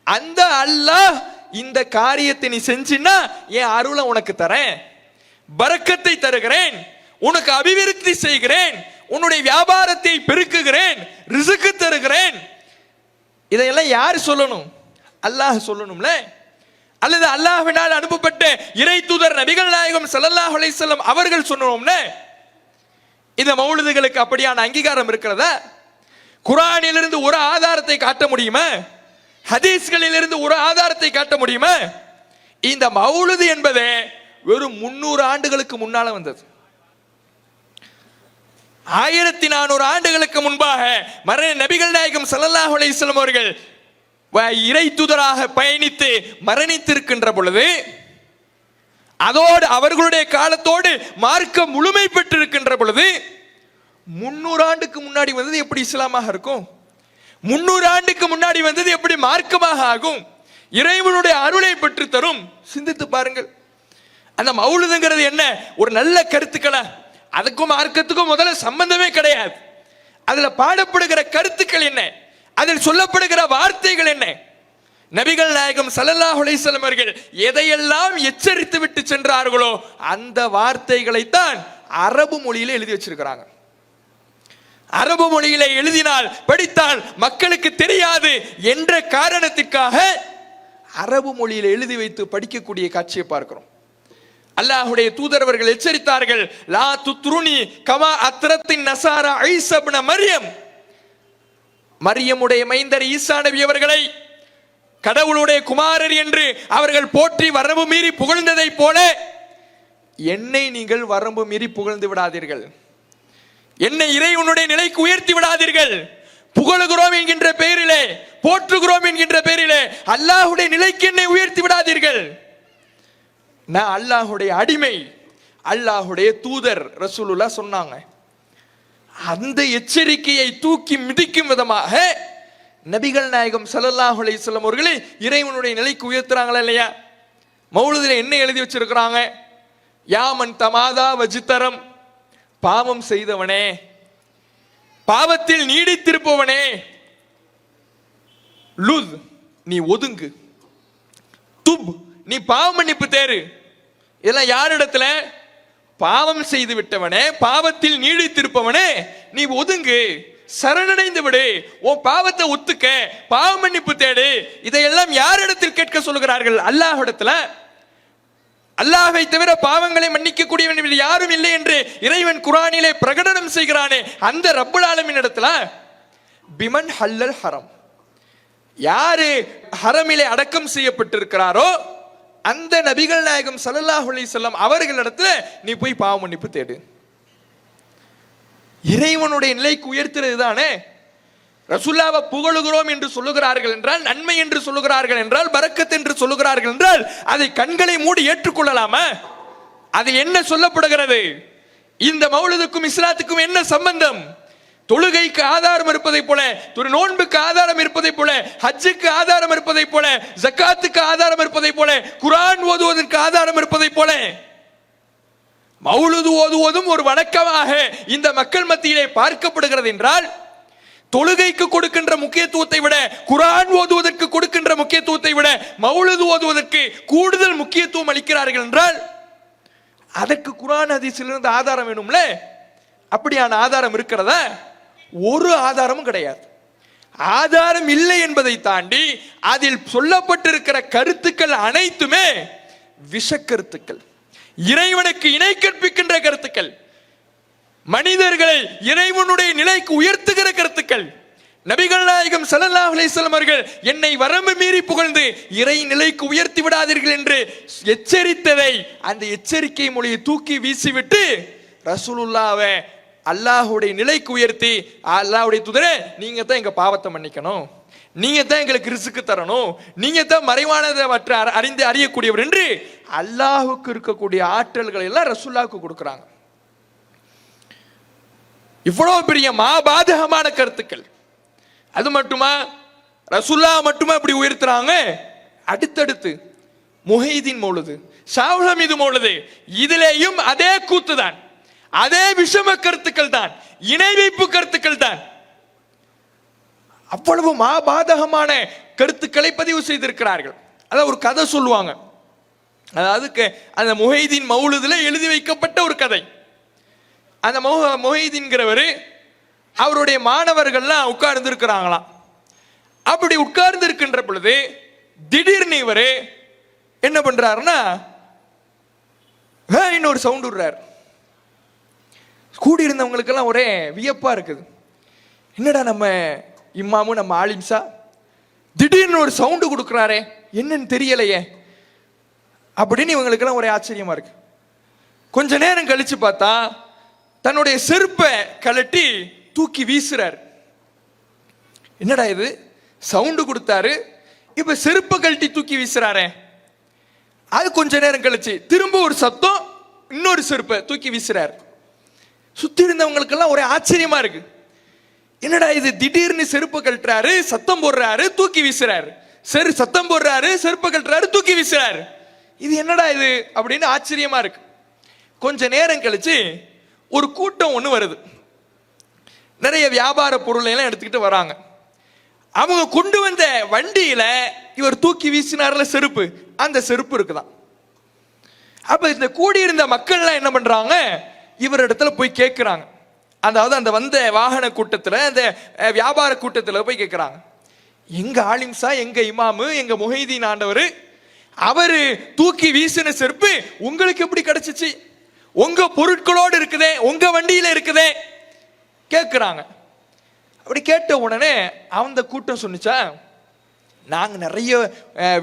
அந்த அல்லாஹ் இந்த காரியத்தை நீ செஞ்சினா என் அருளை உனக்கு தரேன், பரக்கத்தை தருகிறேன், உனக்கு அபிவிருத்தி செய்கிறேன், உன்னுடைய வியாபாரத்தை பெருக்குகிறேன், ரிசுக்கு தருகிறேன். இதையெல்லாம் யார் சொல்லணும்? அல்லாஹ் சொல்லணும்ல. அல்லது அல்லாஹ்வினால் அனுப்பப்பட்ட இறை தூதர் நபிகள் நாயகம் ஸல்லல்லாஹு அலைஹி வஸல்லம் அவர்கள் சொல்லணும்ல. இந்த மௌலிதுகளுக்கு அப்படியான அங்கீகாரம் இருக்கிறதா? குர்ஆனிலிருந்து ஒரு ஆதாரத்தை காட்ட முடியுமா? ஹதீஸ்களிலிருந்து ஒரு ஆதாரத்தை காட்ட முடியுமா? இந்த மௌலிது என்பது வெறும் 300 ஆண்டுகளுக்கு முன்னால வந்தது. 1400 ஆண்டுகளுக்கு முன்பாக நபிகள் நாயகம் ஸல்லல்லாஹு அலைஹி வஸல்லம் அவர்கள் இறை தூதராக பயணித்து மரணித்திருக்கின்ற பொழுது, அதோடு அவர்களுடைய காலத்தோடு மார்க்கம் முழுமை பெற்றிருக்கின்ற பொழுது 300 ஆண்டுக்கு முன்னாடி வந்தது எப்படி இஸ்லாமாக இருக்கும்? 300 ஆண்டுக்கு முன்னாடி வந்தது எப்படி மார்க்கமாக ஆகும்? இறைவனுடைய அருளை பெற்று தரும். சிந்தித்து பாருங்கள். அந்த மௌலிதுங்கிறது என்ன? ஒரு நல்ல கருத்துக்களா? அதுக்கும் மார்க்கத்துக்கும் முதல்ல சம்பந்தமே கிடையாது. அதுல பாடப்படுகிற கருத்துக்கள் என்ன? அதில் சொல்லப்படுகிற வார்த்தைகள் என்ன? நபிகள் நாயகம் ஸல்லல்லாஹு அலைஹி வஸல்லம் அவர்கள் எதையெல்லாம் எச்சரித்து விட்டு சென்றார்களோ அந்த வார்த்தைகளைத்தான் அரபு மொழியில எழுதி வச்சிருக்கிறாங்க. அரபு மொழியில எழுதினால் படித்தால் மக்களுக்கு தெரியாது என்ற காரணத்திற்காக அரபு மொழியில எழுதி வைத்து படிக்கக்கூடிய காட்சியை பார்க்கிறோம். அல்லாஹ்வுடைய தூதரவர்கள் எச்சரித்தார்கள், லா துத்ருனி கமா அத்ரத்தின் நசாரா ஈஸா இப்னு மரியம். மரியமுடைய மைந்தர் ஈசா நபி அவர்களை கடவுளுடைய குமாரர் என்று அவர்கள் போற்றி வரம்பு மீறி புகழ்ந்ததை போல என்னை நீங்கள் வரம்பு மீறி புகழ்ந்து விடாதீர்கள், என்னை இறைவனுடைய நிலைக்கு உயர்த்தி விடாதீர்கள். புகழுகிறோம் என்கின்ற பெயரிலே, போற்றுகிறோம் என்கின்ற பெயரிலே அல்லாஹ்வுடைய நிலைக்கு என்னை உயர்த்தி விடாதீர்கள். நான் அல்லாஹ்வுடைய அடிமை, அல்லாஹ்வுடைய தூதர் ரசூலுல்லாஹ் சொன்னாங்க. அந்த எச்சரிக்கையை தூக்கி மிதிக்கும் விதமாக நபிகள் நாயகம் ஸல்லல்லாஹு அலைஹி வஸல்லம் அவர்களை இறைவனுடைய நிலைக்கு உயர்த்துறாங்களா இல்லையா? மௌலிதில என்ன எழுதி வச்சிருக்கிறாங்க? யாமன் தமாதா வஜித்தரம், பாவம் செய்தவனே, பாவத்தில் நீடித்திருப்பவனே, லுத் நீ ஒதுங்கு, துப் நீ பாவ மன்னிப்பு தேரு. இதெல்லாம் யாரிடத்துல? பாவம் செய்து விட்டவனே, பாவத்தில் நீடித்திருப்பவனே, நீ ஒதுங்கு, சரணடைந்து விடு, உன் பாவத்தை ஒத்துக்க, பாவ மன்னிப்பு தேடு. இதையெல்லாம் யாரிடத்தில் கேட்க சொல்லுகிறார்கள்? அல்லாஹ்விடத்துல. அல்லாஹ்வை தவிர பாவங்களை மன்னிக்க கூடியவன் யாரும் இல்லை என்று இறைவன் குர்ஆனிலே பிரகடனம் செய்கிறானே அந்த ரப்பல் ஆலமீன் இடத்துல. பிமன் ஹல்லல் ஹரம், யாரு ஹரமிலே அடக்கம் செய்யப்பட்டிருக்கிறாரோ அந்த நபிகள் நாயகம் ஸல்லல்லாஹு அலைஹி வஸல்லம் அவர்களிடத்துல நீ போய் பாவ மன்னிப்பு தேடு. இறைவனுடைய நிலைக்கு உயர்த்துறது தானே. ரசூலுல்லாஹ்வை புகழுகிறோம் என்று சொல்லுகிறார்கள் என்றால், நன்மை என்று சொல்லுகிறார்கள் என்றால், பரக்கத் என்று சொல்லுகிறார்கள் என்றால் அதை கண்களை மூடி ஏற்றுக்கொள்ளலாமா? அது என்ன சொல்லப்படுகிறது? இந்த மௌலிதுக்கும் இஸ்லாத்துக்கும் என்ன சம்பந்தம்? தொழுகைக்கு ஆதாரம் இருப்பதை போல, நோன்புக்கு ஆதாரம் இருப்பதை போல, ஹஜ்ஜுக்கு ஆதாரம் இருப்பதை போல, ஜக்காத்துக்கு ஆதாரம் இருப்பதை போல, குர்ஆன் ஓதுவதற்கு ஆதாரம் இருப்பதை போல மௌலிது ஓதுவதும் ஒரு வணக்கமாக இந்த மக்கள் மத்தியிலே பார்க்கப்படுகிறது என்றால், தொழுகைக்கு கொடுக்கின்ற முக்கியத்துவத்தை விட, குர்ஆன் ஓதுவதற்கு கொடுக்கின்ற முக்கியத்துவத்தை விட மௌலிது ஓதுவதற்கு கூடுதல் முக்கியத்துவம் அளிக்கிறார்கள் என்றால் அதற்கு குர்ஆன் ஹதீஸிலிருந்து ஆதாரம் வேணும்ல. அப்படியான ஆதாரம் இருக்கிறதா? ஒரு ஆதாரமும் கிடையாது. ஆதாரம் இல்லை என்பதை தாண்டி அதில் சொல்லப்பட்டிருக்கிற கருத்துக்கள் அனைத்துமே விஷ கருத்துக்கள், இறைவனுக்கு இணை கற்பிக்கின்ற கருத்துக்கள், மனிதர்களை இறைவனுடைய நிலைக்கு உயர்த்துகிற கருத்துக்கள். நபிகள் நாயகம் ஸல்லல்லாஹு அலைஹி வஸல்லம் அவர்கள் என்னை வரம்பு மீறி புகழ்ந்து இறை நிலைக்கு உயர்த்தி விடாதீர்கள் என்று எச்சரித்ததை, அந்த எச்சரிக்கை மொழியை தூக்கி வீசிவிட்டு ரசூலுல்லாஹ்வை அல்லாஹ்வுடைய நிலைக்கு உயர்த்தி, அல்லாஹ்வுடைய தூதரே நீங்க தான் எங்க பாவத்தை மன்னிக்கணும், நீங்க தான் எங்களுக்கு ரிஸ்க் தரணும், நீங்க தான் மறைவானதை மற்ற அறிந்து அறியக்கூடியவர் என்று அல்லாஹ்வுக்கு இருக்கக்கூடிய ஆற்றல்களை எல்லாம் ரசூலுல்லாஹ்வுக்கு கொடுக்குறாங்க. இவ்வளவு பெரிய மாபாதகமான கருத்துக்கள். அது மட்டுமா, ரசூலுல்லாஹ் மட்டுமா இப்படி உயர்த்துறாங்க? அடுத்தடுத்து முஹைதீன் மௌலிது, ஷாஹுல் ஹமீது மௌலிது, இதிலேயும் அதே கூத்து தான், அதே விஷம கருத்துக்கள் தான், இணை வைப்பு கருத்துக்கள் தான். அவ்வளவு மாபாதகமான கருத்துக்களை பதிவு செய்திருக்கிறார்கள். அதான் ஒரு கதை சொல்லுவாங்க. அதாவது அந்த முஹைதீன் மௌலிதுல எழுதி வைக்கப்பட்ட ஒரு கதை. அந்த முஹைதீன்கிறவர் அவருடைய மாணவர்கள்லாம் உட்கார்ந்து இருக்கிறாங்களாம். அப்படி உட்கார்ந்து இருக்கின்ற பொழுது திடீர்னு இவர் என்ன பண்றாருன்னா இன்னொரு சவுண்ட் விடுறாரு. கூடி இருந்தவங்களுக்கெல்லாம் ஒரே வியப்பா இருக்குது. என்னடா நம்ம இமாமு நம்ம ஆலிம்சா திடீர்னு ஒரு சவுண்டு கொடுக்குறாரே, என்னன்னு தெரியலையே அப்படின்னு இவங்களுக்கெல்லாம் ஒரே ஆச்சரியமா இருக்கு. கொஞ்ச நேரம் கழிச்சு பார்த்தா தன்னுடைய செருப்பை கழட்டி தூக்கி வீசுறாரு. என்னடா இது, சவுண்டு கொடுத்தாரு, இப்ப செருப்பை கழட்டி தூக்கி வீசுறாரே. அது கொஞ்ச நேரம் கழிச்சு திரும்ப ஒரு சத்தம், இன்னொரு செருப்பை தூக்கி வீசுறாரு. சுத்தி இருந்தவங்களுக்கெல்லாம் ஒரே ஆச்சரியமா இருக்கு. என்னடா இது, திடீர்னு செருப்பை கழட்டுறாரு, சத்தம் போடுறாரு, தூக்கி வீசுறாரு, சத்தம் போடுறாரு, செருப்பை கழட்டுறாரு, தூக்கி வீசுறாரு, இது என்னடா இது அப்படின்னு ஆச்சரியமா இருக்கு. கொஞ்ச நேரம் கழிச்சு ஒரு கூட்டம் ஒன்று வருது. நிறைய வியாபார பொருளை எல்லாம் எடுத்துக்கிட்டு வராங்க. அவங்க கொண்டு வந்த வண்டியில இவர் தூக்கி வீசினார்ல செருப்பு, அந்த செருப்பு இருக்குதான். அப்ப இந்த கூடியிருந்த மக்கள்லாம் என்ன பண்றாங்க, இவர் இடத்துல போய் கேட்கிறாங்க. அதாவது அந்த வந்த வாகன கூட்டத்துல, அந்த வியாபார கூட்டத்துல போய் கேட்கிறாங்க, எங்க ஆலிம்சா, எங்க இமாமு, எங்க முஹைதீன் ஆண்டவர், அவரு தூக்கி வீசின செருப்பு உங்களுக்கு எப்படி கிடைச்சிச்சு, உங்க பொருட்களோடு இருக்குதே, உங்க வண்டியில இருக்குதே கேட்கிறாங்க. அப்படி கேட்ட உடனே அந்த கூட்டம் சொன்னிச்சா, நாங்க நிறைய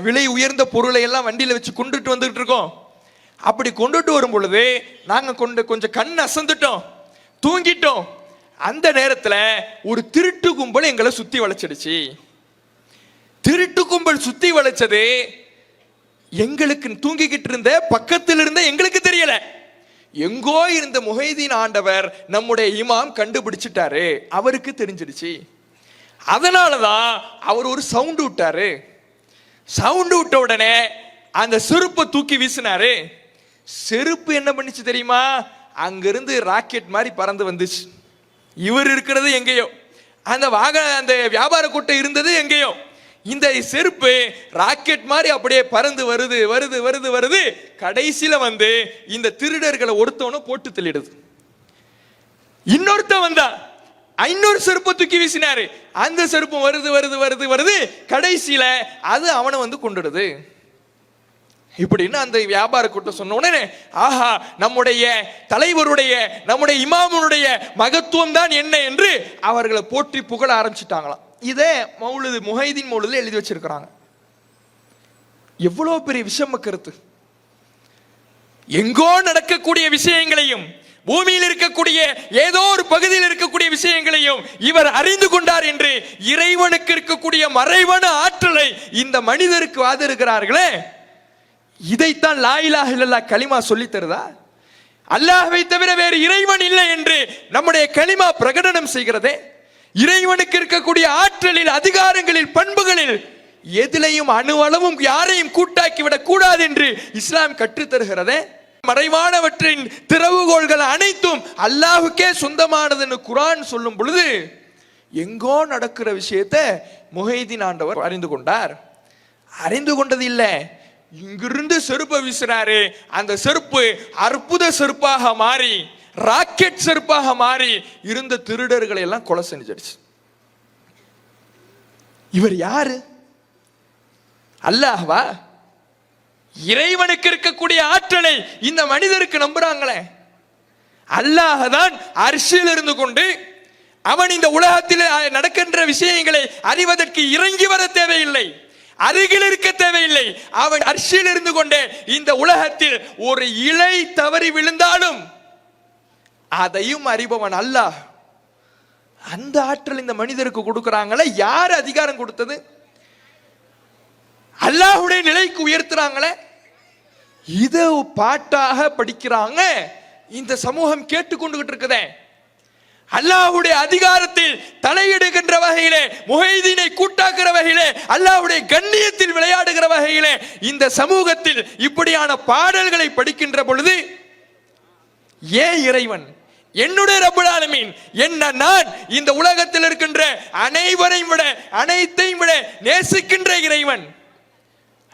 விலை உயர்ந்த பொருளை எல்லாம் வண்டியில வச்சு கொண்டுட்டு வந்துட்டு இருக்கோம். அப்படி கொண்டுட்டு வரும் பொழுது நாங்க கொஞ்சம் கண் அசந்துட்டோம், தூங்கிட்டோம். அந்த நேரத்துல ஒரு திருட்டு கும்பல் எங்களை சுத்தி வளைச்சிடுச்சு. திருட்டு கும்பல் சுத்தி வளைச்சது எங்களுக்கு தூங்கிக்கிட்டு இருந்த பக்கத்தில் இருந்த எங்களுக்கு தெரியல. எங்கோ இருந்த முஹைதீன் ஆண்டவர் நம்முடைய இமாம் கண்டுபிடிச்சிட்டாரு, அவருக்கு தெரிஞ்சிடுச்சு. அதனாலதான் அவர் ஒரு சவுண்ட் விட்டாரு. சவுண்ட் விட்ட உடனே அந்த செருப்பை தூக்கி வீசினாரு. செருப்பு என்ன பண்ணிச்சு தெரியுமா, அங்கிருந்து ராக்கெட் மாதிரி பறந்து வந்துச்சு. இவர் இருக்கிறது எங்கேயோ, அந்த வியாபார கூட்டம் இருந்தது எங்கேயோ. இந்த செருப்பு ராக்கெட் மாதிரி அப்படியே பறந்து வருது வருது வருது வருது. கடைசியில வந்து இந்த திருடர்களை ஒருத்தவனை போட்டு தள்ளிடுது. இன்னொருத்த வந்தா இன்னொரு செருப்பை தூக்கி வீசினாரு. அந்த செருப்பு வருது வருது வருது வருது. கடைசியில அது அவனை வந்து கொண்டுடுது. இப்படின்னு அந்த வியாபார கூட்டம் சொன்ன உடனே, ஆஹா, நம்முடைய தலைவருடைய, நம்முடைய இமாமுடைய மகத்துவம் தான் என்ன என்று அவர்களை போற்றி புகழ ஆரம்பிச்சுட்டாங்களாம். இதே மௌலிது, முஹைதீன் மௌலிதுல எழுதி வச்சிருக்கிறாங்க. எவ்வளவு பெரிய விஷம கருத்து. எங்கோ நடக்கக்கூடிய விஷயங்களையும், பூமியில் இருக்கக்கூடிய ஏதோ ஒரு பகுதியில் இருக்கக்கூடிய விஷயங்களையும் இவர் அறிந்து கொண்டார் என்று இறைவனுக்கு இருக்கக்கூடிய மறைவான ஆற்றலை இந்த மனிதருக்கு வாதிருக்கிறார்களே. இதைத்தான் லா இலாஹ இல்லல்லாஹ் கலிமா சொல்லி தருதா? அல்லாஹ்வை தவிர வேறு இறைவன் இல்லை என்று நம்முடைய கலிமா பிரகடனம் செய்கிறதே. இறைவனுக்கு இருக்கக்கூடிய ஆற்றலில், அதிகாரங்களில், பண்புகளில் எதிலையும் அணுவளவும் யாரையும் கூட்டாக்கி விடக் கூடாது என்று இஸ்லாம் கற்றுத்தருகிறதே. மறைவானவற்றின் திறவுகோள்கள் அனைத்தும் அல்லாஹ்வுக்கே சொந்தமானதுன்னு குர்ஆன் சொல்லும் பொழுது, எங்கோ நடக்கிற விஷயத்தை முஹைதீன் ஆண்டவர் அறிந்து கொண்டார். அறிந்து கொண்டது இல்லை, இங்கிருந்து செருப்பை வீசுறாரு. அந்த செருப்பு அற்புத செருப்பாக மாறி, ராக்கெட் செருப்பாக மாறி இருந்த திருடர்களை எல்லாம் கொலை செஞ்சிடுச்சு. இவர் யாரு? அல்லாஹ்வா? இறைவனுக்கு இருக்கக்கூடிய ஆற்றலை இந்த மனிதருக்கு நம்புறாங்களே. அல்லாஹ் தான் அர்ஷில் இருந்து கொண்டு அவன் இந்த உலகத்தில் நடக்கின்ற விஷயங்களை அறிவதற்கு இறங்கி வர தேவையில்லை, அருகில் இருக்க தேவையில்லை. அவன் அர்ஷில் இருந்து கொண்டே இந்த உலகத்தில் ஒரு இலை தவறி விழுந்தாலும் அதையும் அறிபவன் அல்லாஹ். அந்த ஆற்றல் இந்த மனிதருக்கு கொடுக்கிறாங்களே. யார் அதிகாரம் கொடுத்தது? அல்லாஹ்வுடைய நிலைக்கு உயர்த்துறாங்களே. இத பாட்டாக படிக்கிறாங்க. இந்த சமூகம் கேட்டுக்கொண்டுகிட்டு இருக்குதே. அல்லாஹ்வுடைய அதிகாரத்தில் தலையிடுகின்ற வகையிலே, முஹைதீனை கூட்டாக்குற வகையிலே, அல்லாஹ்வுடைய கண்ணியத்தில் விளையாடுகிற வகையிலே இந்த சமூகத்தில் இப்படியான பாடல்களை படிக்கின்ற பொழுது, ஏன் இறைவன் என்னுடைய ரப்புல் ஆலமீன் என்ன நான் இந்த உலகத்தில் இருக்கின்ற அனைவரையும் விட அனைத்தையும் விட நேசிக்கின்ற இறைவன்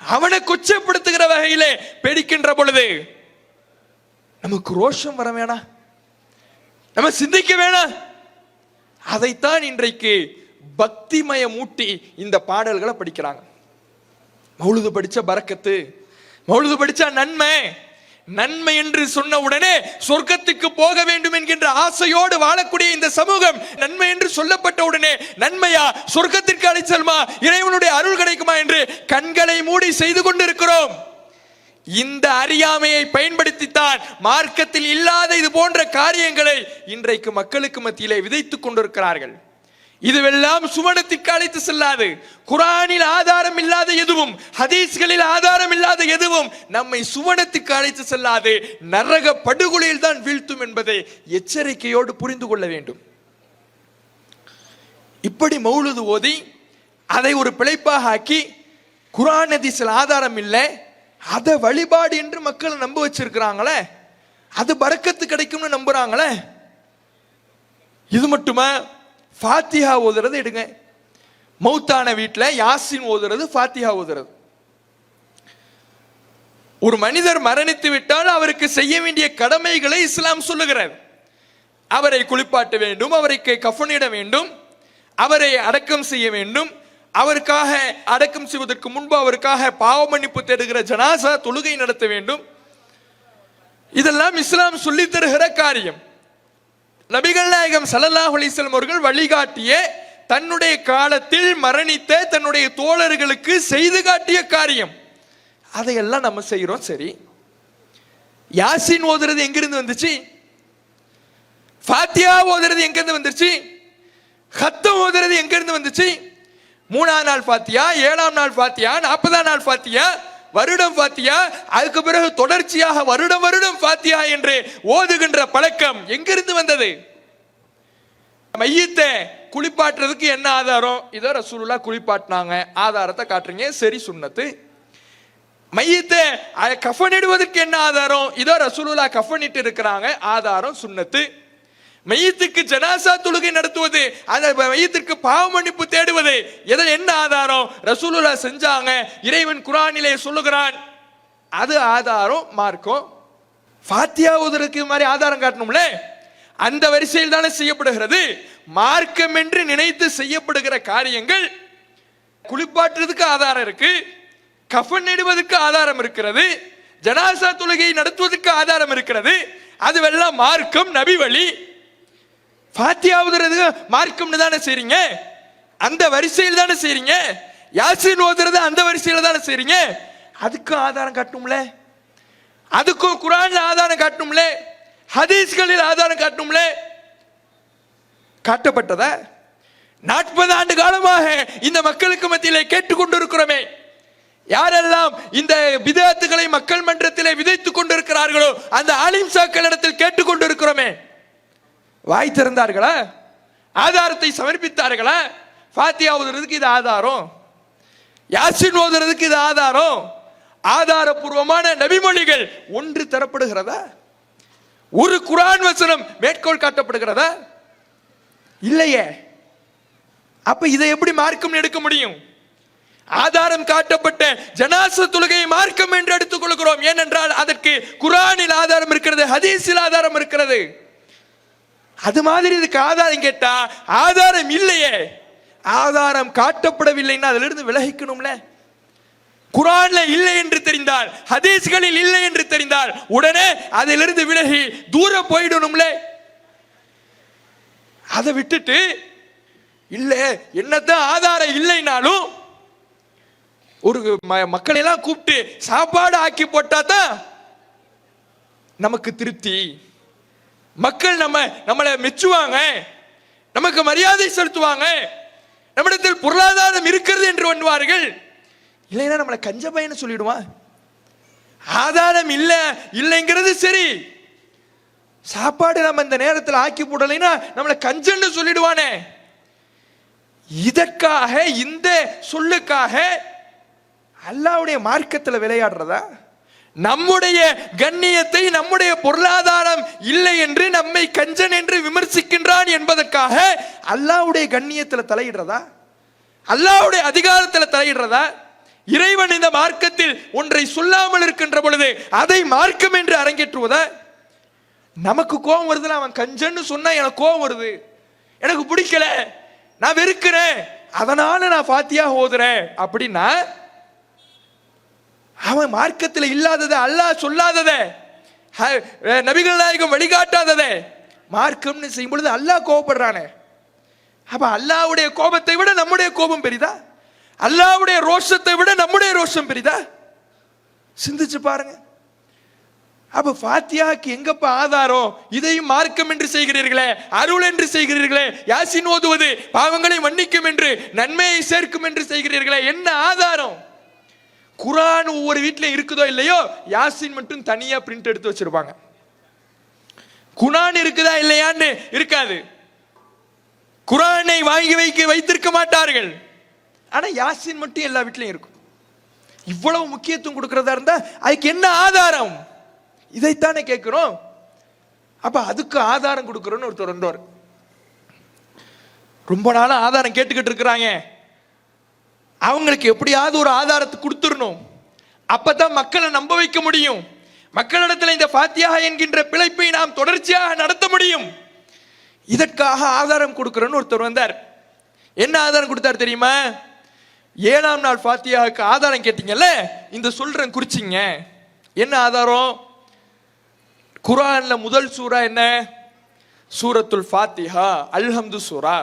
அவனை கொச்சப்படுத்துகிற வகையிலே படிக்கின்ற பொழுது நமக்கு ரோஷம் வர வேணா? நம்ம சிந்திக்க வேணாம்? அதைத்தான் இன்றைக்கு பக்திமய மூட்டி இந்த பாடல்களை படிக்கிறாங்க. மௌலுது படிச்ச பரக்கத்து, மௌலுது படிச்சா நன்மை, நன்மை என்று சொன்ன உடனே சொர்க்கத்துக்கு போக வேண்டும் என்கின்ற ஆசையோடு வாழக்கூடிய இந்த சமூகம் நன்மை என்று சொல்லப்பட்ட உடனே நன்மையா, சொர்க்கத்திற்கு அழைச்சல்மா, இறைவனுடைய அருள் கிடைக்குமா என்று கண்களை மூடி செய்து கொண்டிருக்கிறோம். இந்த அறியாமையை பயன்படுத்தித்தான் மார்க்கத்தில் இல்லாத இது போன்ற காரியங்களை இன்றைக்கு மக்களுக்கு மத்தியிலே விதைத்துக் கொண்டிருக்கிறார்கள். இதுவெல்லாம் சுவனத்திற்கு அழைத்து செல்லாது. குர்ஆனில் ஆதாரம் இல்லாத எதுவும், ஹதீஸ்களில் ஆதாரம் இல்லாத எதுவும் நம்மை சுவனத்துக்கு அழைத்து செல்லாது, நரக படுகொலையில் தான் வீழ்த்தும் என்பதை எச்சரிக்கையோடு புரிந்து கொள்ள வேண்டும். இப்படி மௌலுது ஓதி அதை ஒரு பிழைப்பாக ஆக்கி குர்ஆன் ஹதீஸில் ஆதாரம் இல்லை, அதை வழிபாடு என்று மக்களை நம்ப வச்சிருக்கிறாங்களே, அது பரக்கத்து கிடைக்கும்னு நம்புறாங்களே. இது மட்டுமா? ஃபாத்திஹா ஓதுறது எடுங்க. மௌத்தான வீட்டில் யாசின் ஓதுறது, ஃபாத்திஹா ஓதுறது. ஒரு மனிதர் மரணித்து விட்டால் அவருக்கு செய்ய வேண்டிய கடமைகளை இஸ்லாம் சொல்லுகிறது. அவரை குளிப்பாட்ட வேண்டும், அவரை கஃனிட வேண்டும், அவரை அடக்கம் செய்ய வேண்டும், அவருக்காக அடக்கம் செய்வதற்கு முன்பு அவருக்காக பாவ மன்னிப்பு தேடுகிற ஜனாசா தொழுகை நடத்த வேண்டும். இதெல்லாம் இஸ்லாம் சொல்லி தருகிற காரியம். நபிகள் நாயகம் ஸல்லல்லாஹு அலைஹி வஸல்லம் அவர்கள் வழிகாட்டிய, தன்னுடைய காலத்தில் மரணித்த தன்னுடைய தோழர்களுக்கு செய்து காட்டிய காரியம். அதையெல்லாம் நம்ம செய்யறோம். சரி, யாசின் ஓதுறது எங்கிருந்து வந்துச்சு? ஃபாத்திஹா ஓதுறது எங்கிருந்து வந்துச்சு? ஹத்தம் ஓதுறது எங்கிருந்து வந்துச்சு? 3ஆம் நாள் ஃபாத்திஹா, 7ஆம் நாள் ஃபாத்திஹா, 40ஆம் நாள் ஃபாத்திஹா, வருடம் ஃபாத்திஹா, அதுக்கு பிறகு தொடர்ச்சியாக வருடம் வருடம் ஃபாத்திஹா என்று ஓதுகின்ற பழக்கம் எங்கிருந்து வந்தது? மையத்தை குளிப்பாட்டுறதுக்கு என்ன ஆதாரம்? இதோ ரசூலுல்லாஹ் குளிப்பாட்டினாங்க, ஆதாரத்தை காட்டுறீங்க, சரி, சுன்னத்து. மையத்தை கஃனிடுவதற்கு என்ன ஆதாரம்? இதோ ரசூலுல்லாஹ் கஃனிட்டு இருக்கிறாங்க, ஆதாரம், சுன்னத்து. மையத்துக்கு ஜனாசா தொழுகை நடத்துவது, அந்த மையத்திற்கு பாவ மன்னிப்பு தேடுவது, எதில் என்ன ஆதாரம்? ரசூலுல்லாஹ் செஞ்சாங்க, இறைவன் குர்ஆனிலே சொல்லுகிறான், அது ஆதாரம், மார்க்கம். ஃபாத்திஹா ஓதுறதுக்கு மாதிரி ஆதாரம் காட்டணும்ல, அந்த வரிசையில் தானே செய்யப்படுகிறது. மார்க்கம் என்று நினைத்து செய்யப்படுகிற காரியங்கள், குளிப்பாட்டுறதுக்கு ஆதாரம் இருக்கு, கஃன் இடுவதற்கு ஆதாரம் இருக்கிறது, ஜனாசா தொழுகை நடத்துவதற்கு ஆதாரம் இருக்கிறது. அதுவெல்லாம் மார்க்கம், நபி வழி. ஃபாத்திஹா ஓதுறது மார்க்கம்னு தானே செய்றீங்க, அந்த வரிசையில் தானே செய்றீங்க. யாசின் ஓதுறது அந்த வரிசையில் தானே செய்றீங்க. அதுக்கும் ஆதாரம் காட்டணும்ல, அதுக்கும் குர்ஆன்ல ஆதாரம் காட்டணும்ல, ஹதீஸ்களில் ஆதாரம் காட்டணும்ல. காட்டப்பட்டதா? 40 ஆண்டு காலமாக இந்த மக்களுக்கு மத்தியிலே கேட்டுக்கொண்டிருக்கிறோமே. யாரெல்லாம் இந்த பிதஅத்துகளை மக்கள் மன்றத்திலே விதைத்துக் கொண்டிருக்கிறார்களோ அந்த ஆலிம் சாக்களிடத்தில் கேட்டுக்கொண்டிருக்கிறோமே. வாய் திறந்தார்களா? ஆதாரத்தை சமர்ப்பித்தார்களா? ஃபாத்திஹா ஓதுறதுக்கு இது ஆதாரம், யாசின் ஓதுறதுக்கு இது ஆதாரம், ஆதாரபூர்வமான நபிமொழிகள் ஒன்று தரப்படுகிறதா? ஒரு குர்ஆன் வசனம் மேற்கோள் காட்டப்படுகிறதா? இல்லையே. அப்ப இதை எப்படி மார்க்கம் எடுக்க முடியும்? ஆதாரம் காட்டப்பட்ட ஜனாசா தொழுகையை மார்க்கம் என்று எடுத்துக் கொள்கிறோம். ஏனென்றால் அதற்கு குர்ஆனில் ஆதாரம் இருக்கிறது, ஹதீஸில் ஆதாரம் இருக்கிறது. அது மாதிரி இதுக்கு ஆதாரம் கேட்டா ஆதாரம் இல்லையே. ஆதாரம் காட்டப்படவில்லைன்னா அதிலிருந்து விலகிக்கணும்ல. குர்ஆன்ல இல்லை என்று தெரிந்தால், ஹதீஸ்களில் இல்லை என்று தெரிந்தால் உடனே அதிலிருந்து விலகி தூர போயிடணும்ல. அதை விட்டுட்டு இல்ல என்னதான் ஆதாரம் இல்லைனாலும் ஒரு மக்களை எல்லாம் கூப்பிட்டு சாப்பாடு ஆக்கி போட்டா தான் நமக்கு திருப்தி, மக்கள் நம்மளை மெச்சுவாங்க, நமக்கு மரியாதை செலுத்துவாங்க, நம்மிடத்தில் பொருளாதாரம் இருக்கிறது என்று எண்ணுவார்கள். இல்லைன்னா நம்மளை கஞ்ச பையன்னு சொல்லிடுவான். ஆதாரம் இல்லைங்கிறது சரி, சாப்பாடு நம்ம இந்த நேரத்தில் ஆக்கி போடலைன்னா நம்மளை கஞ்சன்னு சொல்லிடுவானே. இதற்காக, இந்த சொல்லுக்காக அல்லாஹ்வுடைய மார்க்கத்தில் விளையாடுறதா? நம்முடைய கண்ணியத்தை, நம்முடைய பொருளாதாரம் இல்லை என்று நம்மை கஞ்சன் என்று விமர்சிக்கின்றான் என்பதற்காக அல்லாஹ்வுடைய கண்ணியத்தில் தலையிடுறதா? அல்லாஹ்வுடைய அதிகாரத்தில் தலையிடுறதா? இறைவன் இந்த மார்க்கத்தில் ஒன்றை சொல்லாமல் இருக்கின்ற பொழுது அதை மார்க்கம் என்று அரங்கேற்றுவதா? நமக்கு கோபம் வருதுல, அவன் கஞ்சன்னு சொன்னா எனக்கு கோபம் வருது, எனக்கு பிடிக்கல, நான் வெறுக்கிறேன், அதனால நான் ஃபாத்தியா ஓதுறேன் அப்படின்னா அவன் மார்க்கத்தில் இல்லாததை, அல்லாஹ் சொல்லாததை, நபிகள் நாயகம் வழிகாட்டாததை மார்க்கம்னு செய்யும் பொழுது அல்லாஹ் கோபப்படுறானே. அப்ப அல்லாஹ்வுடைய கோபத்தை விட நம்முடைய கோபம் பெரிதா? அல்லாஹ்வுடைய ரோஷத்தை விட நம்முடைய ரோஷம் பெரிதா? சிந்திச்சு பாருங்க. அப்ப ஃபாத்தியாக்கு எங்கப்பா ஆதாரம்? இதையும் மார்க்கம் என்று செய்கிறீர்களே, அருள் என்று செய்கிறீர்களே, யாசின் ஓதுவது பாவங்களை மன்னிக்கும் என்று, நன்மையை சேர்க்கும் என்று செய்கிறீர்களே, என்ன ஆதாரம்? குர்ஆன் ஒவ்வொரு வீட்டிலும் இருக்குதோ இல்லையோ, யாசின் மட்டும் தனியா பிரிண்ட் எடுத்து வச்சிருப்பாங்க. குர்ஆன் இருக்குதா இல்லையான்னு இருக்காது. குர்ஆனை வாங்கி வைத்திருக்க மாட்டார்கள். ஆனா யாசின் மட்டும் எல்லா வீட்லயும் இருக்கும். இவ்வளவு முக்கியத்துவம் கொடுக்கிறதா இருந்தா அதுக்கு என்ன ஆதாரம்? இதைத்தானே கேட்கிறோம். அப்ப அதுக்கு ஆதாரம் கொடுக்கிறோன்னு ஒருத்தர் வந்தவர். ரொம்ப நாளா ஆதாரம் கேட்டுக்கிட்டு இருக்கிறாங்க. அவங்களுக்கு எப்படியாவது ஒரு ஆதாரத்தை கொடுத்துடணும், அப்பதான் மக்களை நம்ப வைக்க முடியும். மக்களிடத்தில் இந்த ஃபாத்தியா என்கின்ற பிழைப்பை நாம் தொடர்ச்சியாக நடத்த முடியும். இதற்காக ஆதாரம் கொடுக்கிறோன்னு ஒருத்தர் வந்தார். என்ன ஆதாரம் கொடுத்தார் தெரியுமா? 7ஆம் நாள் ஃபாத்தியாவுக்கு ஆதாரம் கேட்டீங்கல்ல, இந்த சொல்றேன் குறிச்சிங்க. என்ன ஆதாரம்? குர்ஆன்ல முதல் சூரா என்ன? சூரத்துல் ஃபாத்திஹா, அல்ஹம்து சூரா.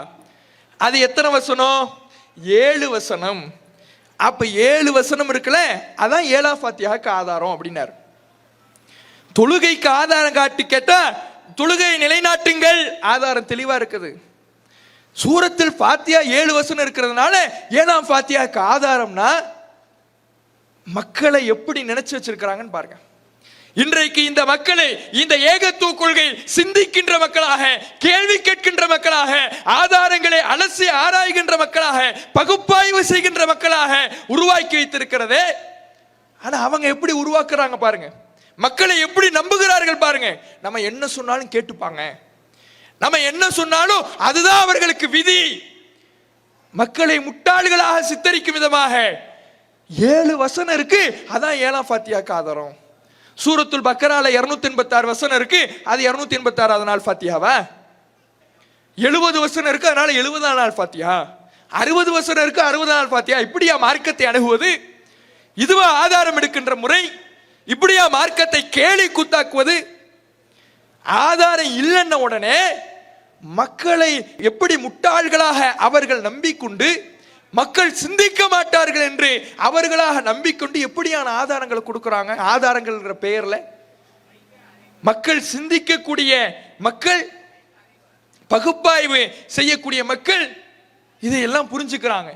அது எத்தனை வசனம்? 7 வசனம். அப்ப 7 வசனம் இருக்குல்ல, அதான் 7ஆம் ஃபாத்திஹாக்கு ஆதாரம் அப்படின்னாரு. தொழுகைக்கு ஆதாரம் காட்டி கேட்டா தொழுகை நிலைநாட்டுங்கள், ஆதாரம் தெளிவா இருக்குது. சூரத்தில் ஃபாத்தியா 7 வசனம் இருக்கிறதுனால 7ஆம் ஃபாத்தியாக்கு ஆதாரம்னா மக்களை எப்படி நினைச்சு வச்சிருக்கிறாங்கன்னு பாருங்க. இன்றைக்கு இந்த மக்களை இந்த ஏகத்துவ கொள்கை சிந்திக்கின்ற மக்களாக, கேள்வி கேட்கின்ற மக்களாக, ஆதாரங்களை அலசி ஆராய்கின்ற மக்களாக, பகுப்பாய்வு செய்கின்ற மக்களாக உருவாக்கி வைத்திருக்கிறதே. ஆனா அவங்க எப்படி உருவாக்குறாங்க பாருங்க, மக்களை எப்படி நம்புகிறார்கள் பாருங்க. நம்ம என்ன சொன்னாலும் கேட்டுப்பாங்க, நம்ம என்ன சொன்னாலும் அதுதான் அவர்களுக்கு விதி. மக்களை முட்டாள்களாக சித்தரிக்கும் விதமாக 7 வசனம் இருக்கு, அதான் 7ஆம் ஃபாத்தியாக்கு ஆதாரம். சூரத்துல் பக்கரால 286 வசனம் இருக்கு, அது 286வது நாள் ஃபாத்தியாவா? 70 வசனம் இருக்கு, அதனால 70ஆம் நாள் ஃபாத்தியா. 60 வசனம் இருக்கு, 60ஆம் நாள் ஃபாத்தியா. இப்படியா மார்க்கத்தை அணுகுவது? இதுவா ஆதாரம் எடுக்கின்ற முறை? இப்படியா மார்க்கத்தை கேலி கூத்தாக்குவது? ஆதாரம் இல்லைன்ன உடனே மக்களை எப்படி முட்டாள்களாக அவர்கள் நம்பிக்கொண்டு, மக்கள் சிந்திக்க மாட்டார்கள் என்று அவர்களாக நம்பிக்கொண்டு எப்படியான ஆதாரங்களை கொடுக்கிறாங்க? ஆதாரங்கள் பெயர்ல மக்கள் சிந்திக்கக்கூடிய மக்கள், பகுப்பாய்வு செய்யக்கூடிய மக்கள் இதையெல்லாம் புரிஞ்சுக்கிறாங்க.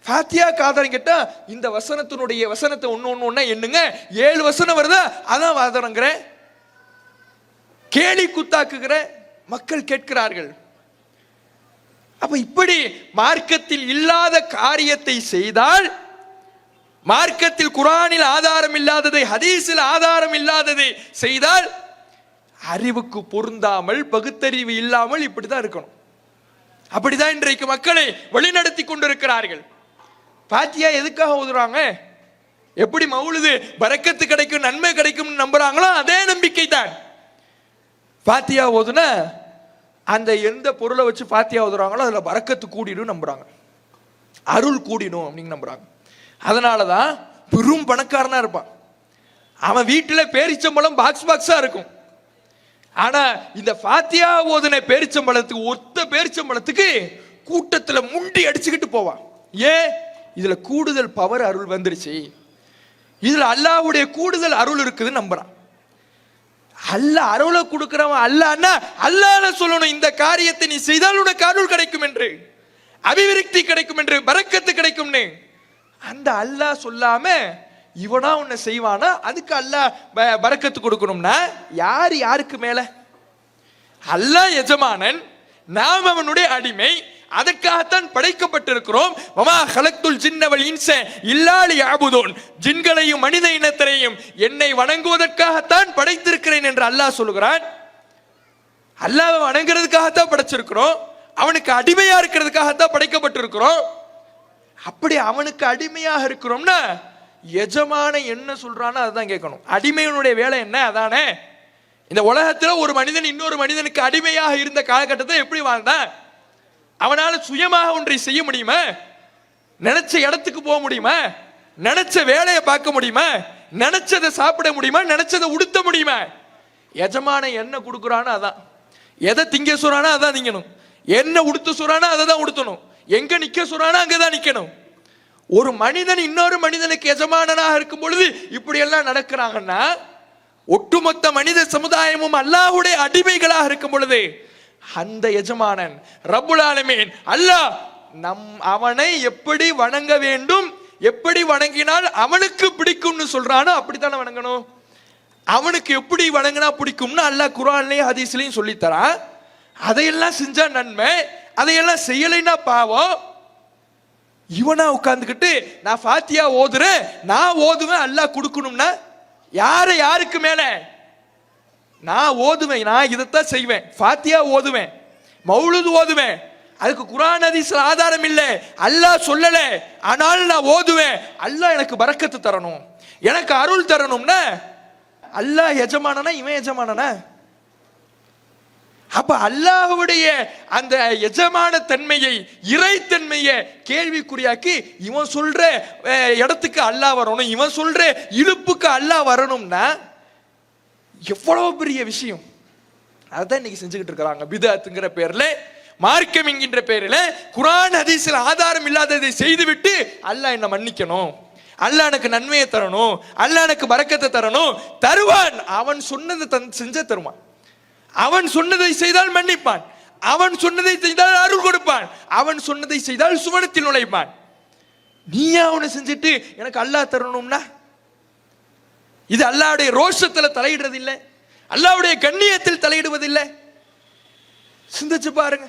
ஃபாத்தியாக்கு ஆதாரம் கேட்டா இந்த வசனத்தை ஒன்னு என்னங்க 7 வசனம் வருதா, அதான் ஆதாரங்கிற, கேலி குத்தாக்குகிற மக்கள் கேட்கிறார்கள். அப்ப இப்படி மார்க்கத்தில் இல்லாத காரியத்தை செய்தால், மார்க்கத்தில் குர்ஆனில் ஆதாரம் இல்லாததை, ஹதீஸில் ஆதாரம் இல்லாததை செய்தால் அறிவுக்கு பொருந்தாமல், பகுத்தறிவு இல்லாமல் இப்படிதான் இருக்கணும். அப்படிதான் இன்றைக்கு மக்களை வழிநடத்தி கொண்டிருக்கிறார்கள். ஃபாத்தியா எதுக்காக ஓதுறாங்க? எப்படி மௌலிது பரக்கத்து கிடைக்கும், நன்மை கிடைக்கும் நம்புறாங்களோ அதே நம்பிக்கை தான். ஃபாத்தியா ஓதுனா அந்த எந்த பொருளை வச்சு ஃபாத்தியா ஓதுறாங்களோ அதுல பரக்கத்து கூடிடும் நம்புறாங்க. அருள் கூடிடும் அப்படின்னு நம்புறாங்க. அதனாலதான் பெரும் பணக்காரனா இருப்பான். அவன் வீட்டுல பேரிச்சம்பழம் பாக்ஸ் பாக்ஸா இருக்கும். ஆனா இந்த ஃபாத்தியா ஓதுன பேரிச்சம்பழத்துக்கு ஒத்த பேரிச்சம்பழத்துக்கு கூட்டத்துல முண்டி அடிச்சுக்கிட்டு போவான். ஏன்? இதுல கூடுதல் பவர் அருள் வந்துருச்சு, இதுல அல்லாஹ்வுடைய கூடுதல் அருள் இருக்குதுன்னு நம்புறான். அல்லாஹ் அருளை கொடுக்கிறவன் அல்லாஹ்னா அல்லாஹ் சொல்லணும், இந்த காரியத்தை நீ செய்தால் உனக்கு அருள் கிடைக்கும் என்று, அபிவிருத்தி கிடைக்கும் என்று, பரக்கத்து கிடைக்கும்னு. அந்த அல்லாஹ் சொல்லாம இவனா உன்னை செய்வானா? அதுக்கு அல்லாஹ் பரக்கத்து கொடுக்கணும்னா யார் யாருக்கு மேல? அல்லாஹ் எஜமானன், நாம் அவனுடைய அடிமை. அதற்காகத்தான் படைக்கப்பட்டிருக்கிறோம். வமா ஹலக்துல் ஜின்ன வல் இன்ஸ இல்லா லியஅபுதூன், ஜின்களையும் மனித இனத்தையும் என்னை வணங்குவதற்காகத்தான் படைத்திருக்கிறேன் என்று அல்லாஹ் சொல்கிறான். அல்லாஹ்வை வணங்குறதுக்காகத்தான் படைச்சிருக்கிறோம், அவனுக்கு அடிமையா இருக்கிறதுக்காகத்தான் படைக்கப்பட்டிருக்கிறோம். அப்படி அவனுக்கு அடிமையாக இருக்கிறோம்னா எஜமான என்ன சொல்றானோ அதுதான் கேட்கணும். அடிமையினுடைய வேலை என்ன? அதானே. இந்த உலகத்துல ஒரு மனிதன் இன்னொரு மனிதனுக்கு அடிமையாக இருந்த காலகட்டத்தை எப்படி வாழ்ந்தான்? அவனால சுயமாக ஒன்றை செய்ய முடியுமா? நினைச்ச இடத்துக்கு போக முடியுமா? நினைச்ச வேலையை பார்க்க முடியுமா? நினைச்சதை சாப்பிட முடியுமா? நினைச்சதை உடுத்த முடியுமா? எஜமான என்ன கொடுக்குறானோ அதான். எதை திங்க சொல்றானோ அதான் திங்கணும். என்ன உடுத்த சொல்றானோ அதை தான் உடுத்தணும். எங்க நிக்க சொல்றானோ அங்கதான் நிக்கணும். ஒரு மனிதன் இன்னொரு மனிதனுக்கு எஜமானனாக இருக்கும் பொழுது இப்படி எல்லாம் நடக்கிறாங்கன்னா, ஒட்டுமொத்த மனித சமுதாயமும் அல்லாஹ்வுடைய அடிமைகளாக இருக்கும் பொழுது அந்த எஜமானன் ரப்புல் ஆலமீன் அல்லாஹ் அவனை எப்படி வணங்க வேண்டும், எப்படி வணங்கினால் அவனுக்கு பிடிக்கும்னு சொல்றானோ அப்படித்தானே வணங்கணும். அவனுக்கு எப்படி வணங்கினா பிடிக்கும்னு அல்லாஹ் குர்ஆன்லயும் ஹதீஸ்லயும் சொல்லித்தரான். அதையெல்லாம் செஞ்சா நன்மை, அதையெல்லாம் செய்யலைன்னா பாவம். இவனா உட்கார்ந்துக்கிட்டு நான் ஃபாத்தியா ஓதுறேன், நான் ஓதுவேன், அல்லாஹ் கொடுக்கணும்னா யாருக்கு மேல? நான் ஓதுவேன், நான் இதைத்தான் செய்வேன், ஃபாத்தியா ஓதுவேன், மௌலூத் ஓதுவேன், அதுக்கு குர்ஆன் ஹதீஸ்ல ஆதாரம் இல்லை, அல்லாஹ் சொல்லல, ஆனாலும் நான் ஓதுவேன். அல்லாஹ் எனக்கு பரக்கத்து தரணும், எனக்கு அருள் தரணும்னா அல்லாஹ் எஜமானனா இவன் எஜமானனா? அப்ப அல்லாஹ்வுடைய அந்த எஜமான தன்மையை, இறைத்தன்மையை கேள்விக்குறியாக்கி இவன் சொல்ற இடத்துக்கு அல்லாஹ் வரணும், இவன் சொல்ற இழுப்புக்கு அல்லாஹ் வரணும்னா எவ்வளவு பெரிய விஷயம். அதான் இன்னைக்கு செஞ்சுக்கிட்டு இருக்கிறாங்க. பிதஅத்துங்கிற பேர்ல, மார்க்கம் என்கின்ற பேர்ல குர்ஆன் ஹதீஸ்ல ஆதாரம் இல்லாததை செய்துவிட்டு அல்லாஹ் என்ன மன்னிக்கணும், அல்லாஹ் எனக்கு நன்மையை தரணும், அல்லாஹ் எனக்கு பரக்கத்தை தரணும். தருவான். அவன் சொன்னதை செஞ்ச தருவான். அவன் சொன்னதை செய்தால் மன்னிப்பான், அவன் சொன்னதை செய்தால் அருள் கொடுப்பான், அவன் சொன்னதை செய்தால் சுவனத்தில் நுழைப்பான். நீயா அவனை செஞ்சுட்டு எனக்கு அல்லாஹ் தரணும்னா இது அல்லாஹ்வுடைய ரோஷத்துல தலையிடுறது இல்லை, அல்லாஹ்வுடைய கண்ணியத்தில் தலையிடுவதில்லை. சிந்திச்சு பாருங்க.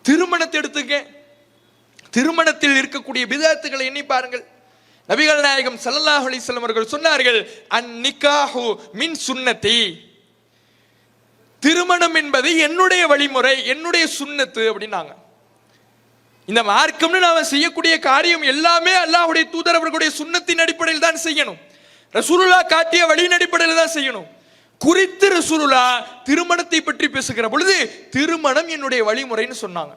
திருமணத்தை எடுத்துக்க, திருமணத்தில் இருக்கக்கூடிய பிதஅத்துகளை எண்ணி பாருங்கள். நபிகள் நாயகம் ஸல்லல்லாஹு அலைஹி வஸல்லம் அவர்கள் சொன்னார்கள், அன்-நிக்காஹு மின் சுன்னதி, திருமணம் என்பது என்னுடைய வழிமுறை, என்னுடைய சுன்னத்து அப்படின்னாங்க. இந்த மார்க்கம்னு நாம செய்யக்கூடிய காரியம் எல்லாமே அல்லாஹ்வுடைய தூதர் அவர்களுடைய சுன்னத்தின் அடிப்படையில் தான் செய்யணும், ரசூலுல்லாஹ் காட்டிய வழியின் அடிப்படையில் தான் செய்யணும். குறித்து ரசூலுல்லாஹ் திருமணத்தை பற்றி பேசுகிற பொழுது திருமணம் என்னுடைய வழிமுறைன்னு சொன்னாங்க.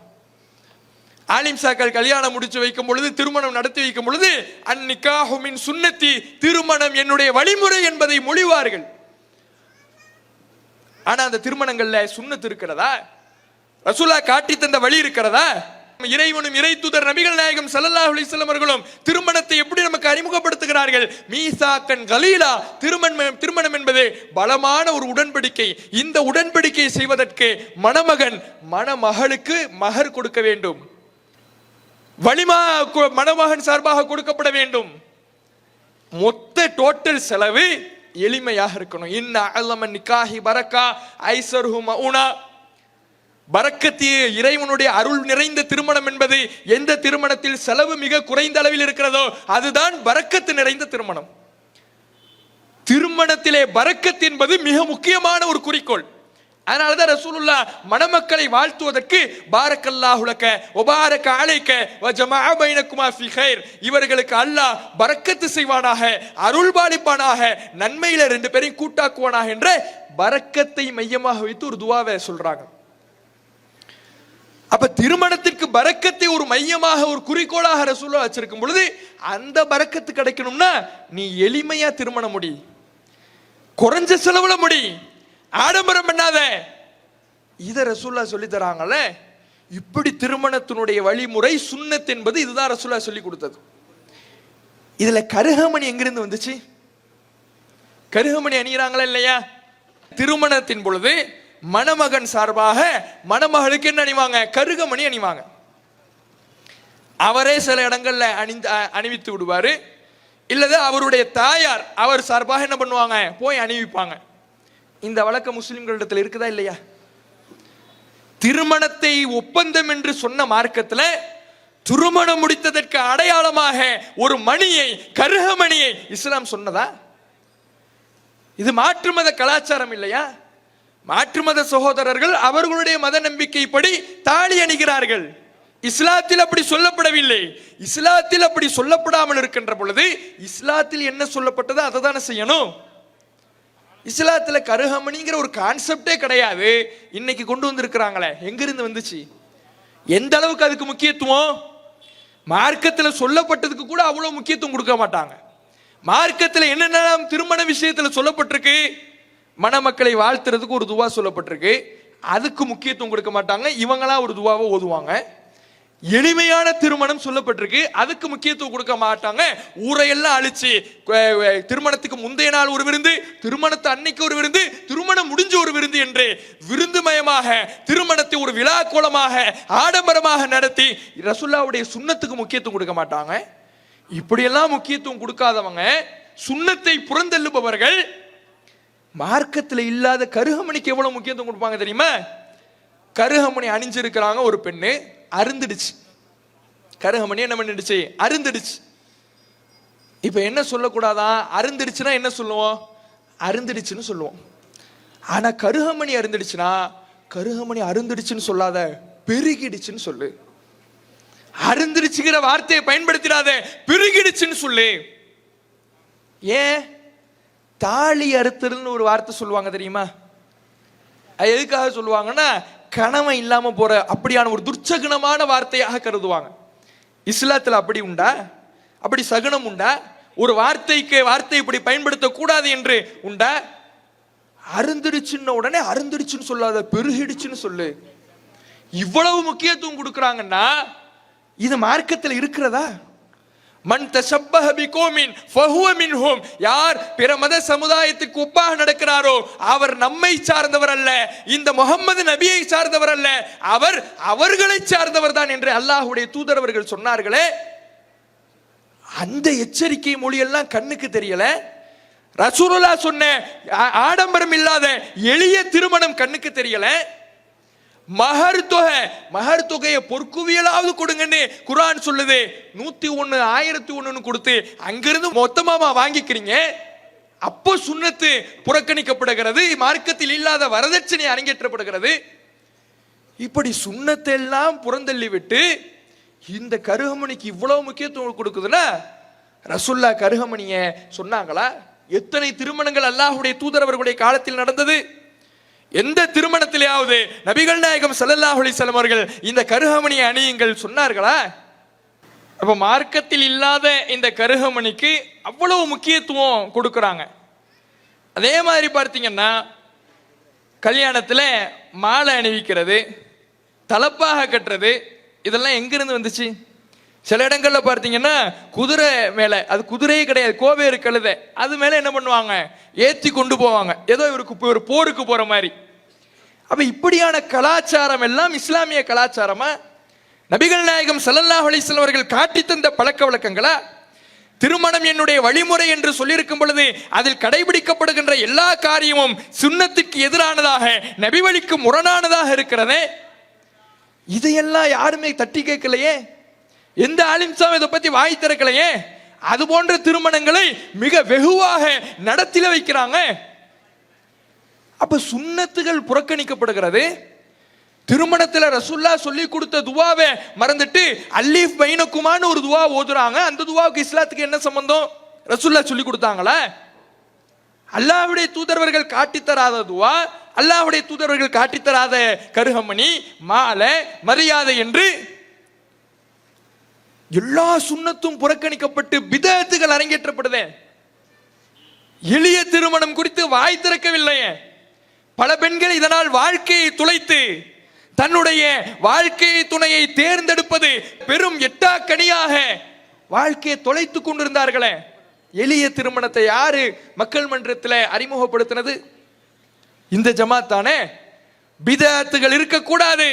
ஆலிம் சாக்கள் கல்யாணம் முடிச்சு வைக்கும் பொழுது, திருமணம் நடத்தி வைக்கும் பொழுது அன்-நிக்காஹு மின் சுன்னதி, திருமணம் என்னுடைய வழிமுறை என்பதை மொழிவார்கள். ஆனா அந்த திருமணங்கள்ல சுன்னத் இருக்கிறதா? ரசூலுல்லாஹ் காட்டி தந்த வழி இருக்கிறதா? இறைவனும் இறை தூதர் நபிகள் நாயகம் ஸல்லல்லாஹு அலைஹி வஸல்லம் அவர்களும் திருமணத்தை எப்படி நமக்கு அறிமுகப்படுத்துகிறார்கள்? மீசாக்கன் கலீலா, திருமணம் என்பது பலமான ஒரு உடன்படிக்கை. இந்த உடன்படிக்கையை செய்வதற்கு மணமகன் மணமகளுக்கு மகர் கொடுக்க வேண்டும், வலிமா மணமகன் சார்பாக கொடுக்கப்பட வேண்டும். மொத்த டோட்டல் செலவு எளிமையாக இருக்கணும். இன்ன அஅலமன் நிக்காஹி பரக்கா ஐஸருஹு மஊனா, பரக்கத்திய இறைவனுடைய அருள் நிறைந்த திருமணம் என்பது எந்த திருமணத்தில் செலவு மிக குறைந்த அளவில் இருக்கிறதோ அதுதான் பரக்கத்து நிறைந்த திருமணம். திருமணத்திலே பரக்கத் என்பது மிக முக்கியமான ஒரு குறிக்கோள். அதனாலதான் ரசூலுல்லாஹ் மணமக்களை வாழ்த்துவதற்கு பாரக்கல்லாஹு லக வ பாரக அலைக வ ஜமஅ பைனகுமா ஃபீ கைர், இவர்களுக்கு அல்லாஹ் பரக்கத்து செய்வானாக, அருள் பாலிப்பானாக, நன்மையில ரெண்டு பேரையும் கூட்டாக்குவானாக என்ற பரக்கத்தை மையமாக வைத்து ஒரு துஆவை சொல்றாங்க. அப்ப திருமணத்திற்கு பரக்கத்தை ஒரு மையமாக ஒரு குறிக்கோளாக ரசூலுல்லாஹ் வச்சிருக்கும் பொழுது அந்த பரக்கத்து கிடைக்கணும்னா நீ எளிமையா திருமணம் முடி, குறைஞ்ச செலவுல முடி, ஆடம்பரம் பண்ணாத. இத ரசூலுல்லாஹ் சொல்லி தராங்கல்ல. இப்படி திருமணத்தினுடைய வழிமுறை சுன்னத் என்பது இதுதான் ரசூலுல்லாஹ் சொல்லி கொடுத்தது. இதுல கருகமணி எங்கிருந்து வந்துச்சு? கருகமணி அணிகிறாங்களா இல்லையா? திருமணத்தின் பொழுது மணமகன் சார்பாக மணமகளுக்கு என்ன அணிவாங்க? கருகமணி அணிவாங்க. அவரே சில இடங்கள்ல அணிவித்து விடுவாரு, இல்லது அவருடைய தாயார் அவர் சார்பாக என்ன பண்ணுவாங்க? போய் அணிவிப்பாங்க. இந்த வழக்கம் முஸ்லிம்களிடத்தில் இருக்குதா இல்லையா? திருமணத்தை ஒப்பந்தம் என்று சொன்ன மார்க்கத்துல திருமணம் முடித்ததற்கு அடையாளமாக ஒரு மணியை, கருகமணியை இஸ்லாம் சொன்னதா? இது மாற்று மத கலாச்சாரம் இல்லையா? மாற்று மத சகோதரர்கள் அவர்களுடைய மத நம்பிக்கைப்படி தாலி அணிகிறார்கள். இஸ்லாத்தில் அப்படி சொல்லப்படவில்லை. இஸ்லாத்தில் அப்படி சொல்லப்படாமல் இருக்கின்ற பொழுது இஸ்லாத்தில் என்ன சொல்லப்பட்டதோ அதை தானே செய்யணும். இஸ்லாத்துல கருகமணிங்கிற ஒரு கான்செப்டே கிடையாது. இன்னைக்கு கொண்டு வந்திருக்கிறாங்களே, எங்கிருந்து வந்துச்சு? எந்த அளவுக்கு அதுக்கு முக்கியத்துவம்? மார்க்கத்தில் சொல்லப்பட்டதுக்கு கூட அவ்வளவு முக்கியத்துவம் கொடுக்க மாட்டாங்க. மார்க்கத்தில் என்னென்ன திருமண விஷயத்துல சொல்லப்பட்டிருக்கு? மணமக்களை வாழ்த்துறதுக்கு ஒரு துவா சொல்லப்பட்டிருக்கு, அதுக்கு முக்கியத்துவம் கொடுக்க மாட்டாங்க. இவங்களா ஒரு துவாவை ஓதுவாங்க. எளிமையான திருமணம் சொல்லப்பட்டிருக்கு, அதுக்கு முக்கியத்துவம் கொடுக்க மாட்டாங்க. ஊரையெல்லாம் அழிச்சு திருமணத்துக்கு முந்தைய நாள் ஒரு விருந்து, திருமணத்தை அன்னைக்கு ஒரு விருந்து, திருமணம் முடிஞ்ச ஒரு விருந்து என்று விருந்துமயமாக திருமணத்தை ஒரு விழா கோலமாக ஆடம்பரமாக நடத்தி ரசூலுல்லாஹ்வுடைய சுன்னத்துக்கு முக்கியத்துவம் கொடுக்க மாட்டாங்க. இப்படியெல்லாம் முக்கியத்துவம் கொடுக்காதவங்க, சுன்னத்தை புறந்தள்ளுபவர்கள் மார்க்கத்தில் இல்லாத கருகமணிக்கு எவ்வளவு முக்கியத்துவம் கொடுப்பாங்க தெரியுமா? கருகமணி அணிஞ்சிருக்கிறாங்க, ஒரு பெண்ணு அருந்துடுச்சு. கருகமணி என்ன பண்ணிடுச்சு? அருந்துடுச்சு. இப்ப என்ன சொல்லக்கூடாதான்? அருந்துடுச்சுன்னா என்ன சொல்லுவோம்? அருந்துடுச்சுன்னு சொல்லுவோம். ஆனா கருகமணி அருந்துடுச்சுன்னா கருகமணி அருந்துடுச்சுன்னு சொல்லாத, பெருகிடுச்சுன்னு சொல்லு. அருந்துடுச்சுங்கிற வார்த்தையை பயன்படுத்திடாத, பெருகிடுச்சுன்னு சொல்லு. ஏன்? தாலி அறுத்தல்னு ஒரு வார்த்தை சொல்லுவாங்க தெரியுமா? அது எதுக்காக சொல்லுவாங்கன்னா, கணவன் இல்லாம போற அப்படியான ஒரு துர்ச்சகுணமான வார்த்தையாக கருதுவாங்க. இஸ்லாத்துல அப்படி உண்டா? அப்படி சகுனம் உண்டா? ஒரு வார்த்தைக்கு வார்த்தை இப்படி பயன்படுத்த கூடாது என்று உண்டா? அருந்துடுச்சுன்ன உடனே அருந்துடுச்சுன்னு சொல்லாத, பெருகிடுச்சுன்னு சொல்லு. இவ்வளவு முக்கியத்துவம் கொடுக்கறாங்கன்னா இது மார்க்கத்தில் இருக்கிறதா? மன் தஷப்பஹ பிகௌமின் ஃபஹுவ மின்ஹும். யார் பிற மத சமுதாயத்துக்கு ஒப்பாக நடக்கிறாரோ அவர் நம்மை சார்ந்தவர் அல்ல, இந்த முகமது நபியை சார்ந்தவர் அல்ல, அவர் அவர்களை சார்ந்தவர் தான் என்று அல்லாஹ்வுடைய தூதர் அவர்கள் சொன்னார்களே. அந்த எச்சரிக்கை மொழியெல்லாம் கண்ணுக்கு தெரியல. ரசூலுல்லாஹ் சொன்ன ஆடம்பரம் இல்லாத எளிய திருமணம் கண்ணுக்கு தெரியல. மகர் தொகையை பொற்குவியலாவது கொடுங்கன்னு குர்ஆன் சொல்லுது. 101 1001 கொடுத்து அங்கிருந்து மொத்தமா வாங்கிக்கிறீங்க. அப்போ சுன்னத்து புறக்கணிக்கப்படுகிறது, மார்க்கத்தில் இல்லாத வரதட்சணை அரங்கேற்றப்படுகிறது. இப்படி சுன்னத்தை எல்லாம் புறந்தள்ளி விட்டு இந்த கருகமணிக்கு இவ்வளவு முக்கியத்துவம் கொடுக்குதுன்னா ரசூலுல்லாஹ் கருகமணிய சொன்னாங்களா? எத்தனை திருமணங்கள் அல்லாஹ்வுடைய தூதர் அவர்களுடைய காலத்தில் நடந்தது? எந்த திருமணத்திலேயாவது நபிகள் நாயகம் ஸல்லல்லாஹு அலைஹி வஸல்லம் அவர்கள் இந்த கருகமணியை அணியுங்கள் சொன்னார்களா? அப்ப மார்க்கத்தில் இல்லாத இந்த கருகமணிக்கு அவ்வளவு முக்கியத்துவம் கொடுக்கறாங்க. அதே மாதிரி பார்த்தீங்கன்னா கல்யாணத்துல மாலை அணிவிக்கிறது, தலப்பாக கட்டுறது, இதெல்லாம் எங்கிருந்து வந்துச்சு? சில இடங்கள்ல பார்த்தீங்கன்னா குதிரை மேல, அது குதிரையே கிடையாது, கோவேறு கழுதை, அது மேல என்ன பண்ணுவாங்க? ஏற்றி கொண்டு போவாங்க, ஏதோ இவருக்கு ஒரு போருக்கு போற மாதிரி. அப்ப இப்படியான கலாச்சாரம் எல்லாம் இஸ்லாமிய கலாச்சாரமா? நபிகள் நாயகம் ஸல்லல்லாஹு அலைஹி வஸல்லம் அவர்கள் காட்டி தந்த பழக்க வழக்கங்களா? திருமணம் என்னுடைய வழிமுறை என்று சொல்லியிருக்கும் பொழுது அதில் கடைபிடிக்கப்படுகின்ற எல்லா காரியமும் சுன்னத்துக்கு எதிரானதாக, நபி வழிக்கு முரணானதாக இருக்கிறதே. இதையெல்லாம் யாருமே தட்டி கேட்கலையே. எந்த ஆலிம்சாம் இதை பத்தி வாய் திறக்கலையே. அது போன்ற திருமணங்களை மிக வெகுவாக நடத்தில வைக்கிறாங்க. அப்ப சுன்னத்துகள் புறக்கணிக்கப்படுகிறது. திருமணத்துல ரசூலுல்லாஹ் சொல்லி கொடுத்த துவாவை மறந்துட்டு அல்லீஃப் பைனக்குமான்னு ஒரு துவா ஓதுறாங்க. அந்த துவாவுக்கு இஸ்லாத்துக்கு என்ன சம்பந்தம்? ரசூலுல்லாஹ் சொல்லி கொடுத்தாங்களா? அல்லாஹ்வுடைய தூதரவர்கள் காட்டித்தராத துவா, அல்லாஹ்வுடைய தூதரவர்கள் காட்டித்தராத கருகமணி, மாலை, மரியாதை என்று எல்லா சுன்னத்தும் புறக்கணிக்கப்பட்டு பிதஅத்துகள் அரங்கேற்றப்படுதே. எளிய திருமணம் குறித்து வாய் திறக்கவில்லையே. பல பெண்கள் இதனால் வாழ்க்கையை துளைத்து தன்னுடைய வாழ்க்கை துணையை தேர்ந்தெடுப்பது பெரும் எட்டாக்கனியாக வாழ்க்கையை தொலைத்துக் கொண்டிருந்தார்களே. எளிய திருமணத்தை யாரு மக்கள் மன்றத்தில் அறிமுகப்படுத்தினது? இந்த ஜமாத் தானே. பிதஅத்துகள் இருக்கக்கூடாது.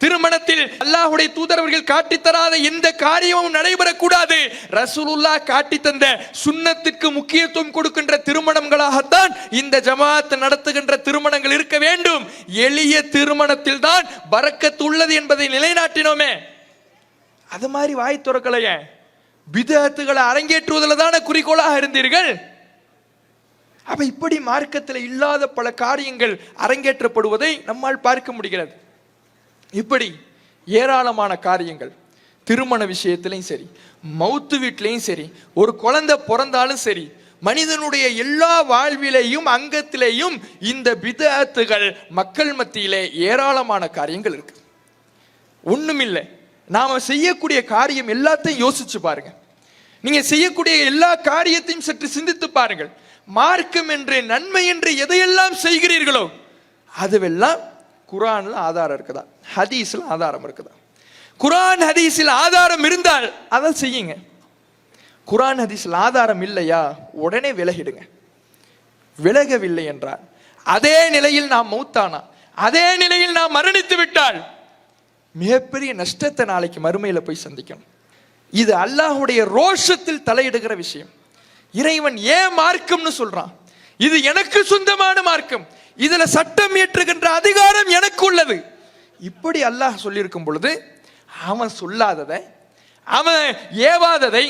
திருமணத்தில் அல்லாஹ்வுடைய தூதரவர்கள் காட்டித்தராத எந்த காரியமும் நடைபெறக்கூடாது. ரசூலுல்லாஹ் காட்டி தந்த சுன்னத்திற்கு முக்கியத்துவம் கொடுக்கின்ற திருமணங்களாகத்தான் இந்த ஜமாத் நடத்துகின்ற திருமணங்கள் இருக்க வேண்டும். எளிய திருமணத்தில் தான் பரக்கத்து உள்ளது என்பதை நிலைநாட்டினோமே. அது மாதிரி வாய் துறக்கலையே. பிதஅத்துகளை அரங்கேற்றுவதில் தானே குறிக்கோளாக இருந்தீர்கள். அப்ப இப்படி மார்க்கத்தில் இல்லாத பல காரியங்கள் அரங்கேற்றப்படுவதை நம்மால் பார்க்க முடிகிறது. இப்படி ஏராளமான காரியங்கள் திருமண விஷயத்திலையும் சரி, மௌத்து வீட்டிலையும் சரி, ஒரு குழந்தை பிறந்தாலும் சரி, மனிதனுடைய எல்லா வாழ்விலையும் அங்கத்திலேயும் இந்த பிதஅத்துகள் மக்கள் மத்தியிலே ஏராளமான காரியங்கள் இருக்கு. ஒண்ணுமில்லை, நாம செய்யக்கூடிய காரியம் எல்லாத்தையும் யோசிச்சு பாருங்க. நீங்க செய்யக்கூடிய எல்லா காரியத்தையும் சற்று சிந்தித்து பாருங்கள். மார்க்கம் என்று நன்மை என்று எதையெல்லாம் செய்கிறீர்களோ அதுவெல்லாம் குர்ஆன்ல ஆதாரம் இருக்குதா, ஹதீஸ்ல ஆதாரம் இருக்குதா? குர்ஆன் ஹதீஸில் ஆதாரம் இருந்தால் அதை செய்யுங்க. குர்ஆன் ஹதீஸில் ஆதாரம் இல்லையா, உடனே விலகிடுங்க. விலகவில்லை என்றால் அதே நிலையில் நாம் மௌத்தானா, அதே நிலையில் நாம் மரணித்து விட்டால் மிகப்பெரிய நஷ்டத்தை நாளைக்கு மறுமையில போய் சந்திக்கணும். இது அல்லாஹ்வுடைய ரோஷத்தில் தலையிடுகிற விஷயம். இறைவன் ஏன் மார்க்கம்னு சொல்றான்? இது எனக்கு சொந்தமான மார்க்கம், இதுல சட்டம் இயற்றுகின்ற அதிகாரம் எனக்கு உள்ளது. இப்படி அல்லாஹ் சொல்லியிருக்கும் பொழுது அவன் சொல்லாததை, அவன் ஏவாததை,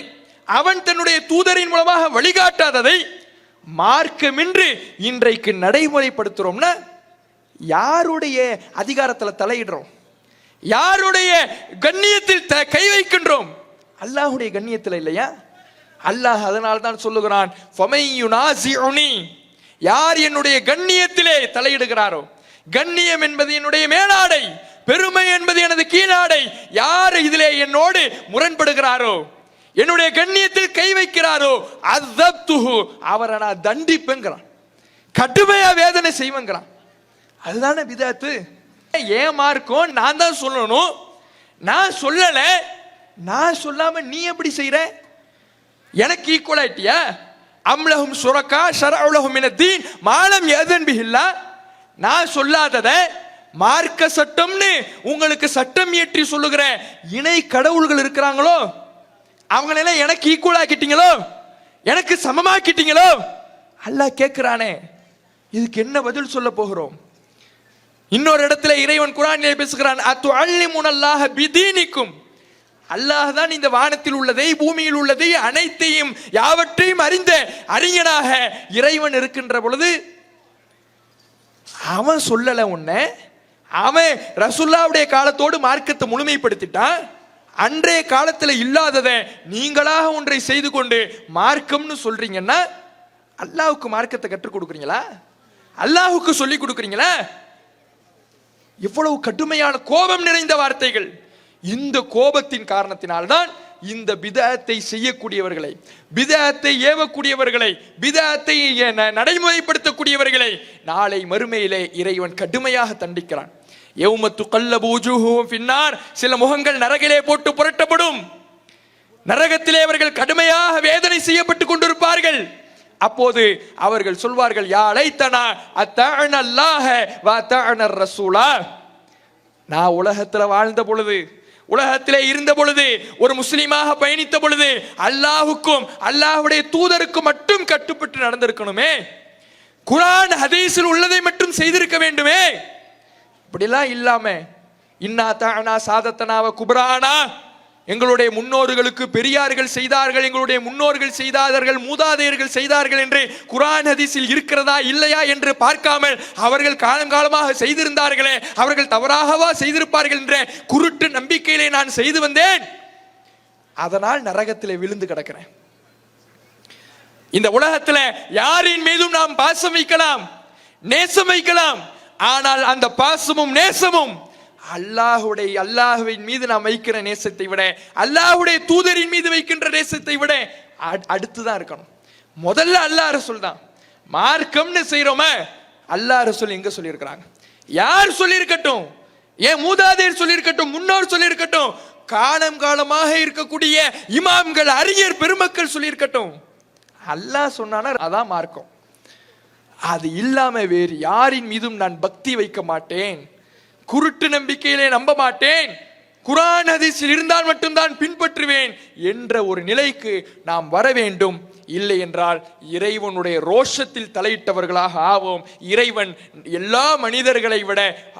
அவன் தன்னுடைய தூதரின் மூலமாக வழிகாட்டாததை மார்க்கமின்றி இன்றைக்கு நடைமுறைப்படுத்துறோம்னா யாருடைய அதிகாரத்தில் தலையிடுறோம்? யாருடைய கண்ணியத்தில் கை வைக்கின்றோம்? அல்லாஹ்வுடைய கண்ணியத்தில் இல்லையா? அல்லாஹ் அதனால் தான் சொல்லுகிறான், யார் என்னுடைய கண்ணியத்திலே தலையிடுகிறாரோ, கண்ணியம் என்பது என்னுடைய மேலாடை, பெருமை என்பது எனது கீழாடை, யார் இதிலே என்னோடு முரண்படுகிறாரோ, என்னுடைய கண்ணியத்தில் கை வைக்கிறாரோ, அஸப்துஹு, அவரை நான் தண்டிப்பேங்கிறான், கடுமையா வேதனை செய்வேங்கிறான். அதுதானே பிதஅத்து. ஏன் மார்க்கம் நான் தான் சொல்லணும், நான் சொல்லல, நான் சொல்லாம நீ எப்படி செய்யற? எனக்கு ஈக்குவல் ஆயிட்டியா? அம்லஹும் சுரக்கா ஷரஉலஹும் மினத்தீன் மாலம் யதன் பிஹில்லா. நான் சொல்லாதத மார்க்க சட்டம்னு உங்களுக்கு சட்டம் இயற்றி சொல்லுகிற இணை கடவுள்கள் இருக்கிறாங்களோ, அவங்களெல்லாம் எனக்கு ஈக்குவல் ஆக்கிட்டீங்களோ, எனக்கு சமமாக்கிட்டீங்களோ? அல்லாஹ் கேட்கிறானே, இதுக்கு என்ன பதில் சொல்ல போகிறோம்? இன்னொரு இடத்துல இறைவன் குர்ஆனிலே பேசுகிறான், அத்துஅல்லிமுனல்லாஹ பிதீனிக்கும். அல்லாஹ் தான் இந்த வானத்தில் உள்ளதை பூமியில் உள்ளதை அனைத்தையும் யாவற்றையும் அறிந்த அறிஞனாக இறைவன் இருக்கின்ற பொழுது அவன் சொல்லல உன்ன, அவன் ரசூலுல்லாஹ்வுடைய காலத்தோடு மார்க்கத்தை முழுமைப்படுத்திட்டான். அன்றைய காலத்தில் இல்லாததை நீங்களாக ஒன்றை செய்து கொண்டு மார்க்கம்னு சொல்றீங்கன்னா அல்லாஹ்வுக்கு மார்க்கத்தை கற்றுக் கொடுக்குறீங்களா? அல்லாஹ்வுக்கு சொல்லி கொடுக்குறீங்களா? இவ்வளவு கடுமையான கோபம் நிறைந்த வார்த்தைகள். இந்த கோபத்தின் காரணத்தினால்தான் இந்த பிதஅத்தை செய்யக்கூடியவர்களை, பிதஅத்தை ஏவக்கூடியவர்களை, பிதஅத்தை நடைமுறைப்படுத்தக்கூடியவர்களை நாளை மறுமையிலே இறைவன் கடுமையாக தண்டிக்கிறான். யௌம துகல்லபு வஜூஹுஹும் ஃபின்னார், சில முகங்கள் நரகிலே போட்டு புரட்டப்படும். நரகத்திலே அவர்கள் கடுமையாக வேதனை செய்யப்பட்டு கொண்டிருப்பார்கள். அப்போது அவர்கள் சொல்வார்கள், யா லைத்தனா அத்தஅனா அல்லாஹ வ அத்தஅனா ரசூலா. நான் உலகத்தில் வாழ்ந்த பொழுது, உலகத்திலே இருந்த பொழுது, ஒரு முஸ்லீமாக பயணித்த பொழுது அல்லாஹ்வுக்கும் அல்லாஹ்வுடைய தூதருக்கும் மட்டும் கட்டுப்பட்டு நடந்திருக்கணுமே, குர்ஆன் ஹதீஸில் உள்ளதை மட்டும் செய்திருக்க வேண்டுமே. இப்படிலாம் இல்லாம இன்னா தஅனா சாதத்தனா வ குப்ரானா, எங்களுடைய முன்னோர்களுக்கு பெரியார்கள் செய்தார்கள், எங்களுடைய முன்னோர்கள் செய்தார்கள், மூதாதையர்கள் செய்தார்கள் என்று குர்ஆன் ஹதீஸில் இருக்கிறதா இல்லையா என்று பார்க்காமல் அவர்கள் காலங்காலமாக செய்திருந்தார்களே, அவர்கள் தவறாகவா செய்திருப்பார்கள் என்ற குருட்டு நம்பிக்கையிலே நான் செய்து வந்தேன், அதனால் நரகத்திலே விழுந்து கிடக்கிறேன். இந்த உலகத்துல யாரின் மீதும் நாம் பாசம் வைக்கலாம், நேசம் வைக்கலாம். ஆனால் அந்த பாசமும் நேசமும் அல்லாஹ்வின் மீது நாம் வைக்கிற நேசத்தை விட, அல்லாஹ்வுடைய தூதரின் மீது வைக்கின்ற நேசத்தை விட அடுத்துதான் இருக்கணும். முதல்ல அல்லாஹ் ரசூல் தான். மார்க்கம்னு செய்யறோமே, அல்லாஹ் ரசூல் எங்க சொல்லியிருக்கிறாங்க? யார் சொல்லியிருக்கட்டும், ஏன் மூதாதையர் சொல்லியிருக்கட்டும், முன்னோர் சொல்லியிருக்கட்டும், காலம் காலமாக இருக்கக்கூடிய இமாம்கள், அறிஞர் பெருமக்கள் சொல்லியிருக்கட்டும், அல்லாஹ் சொன்னானா அதான் மார்க்கம். அது இல்லாம வேறு யாரின் மீதும் நான் பக்தி வைக்க மாட்டேன், குருட்டு நம்பிக்கையிலே நம்ப மாட்டேன், குர்ஆன் ஹதீஸில் இருந்தால் மட்டும்தான் பின்பற்றுவேன் என்ற ஒரு நிலைக்கு நாம் வர வேண்டும். இல்லை என்றால் இறைவனுடைய ரோஷத்தில் தலையிட்டவர்களாக ஆவோம். இறைவன் எல்லா மனிதர்களை விட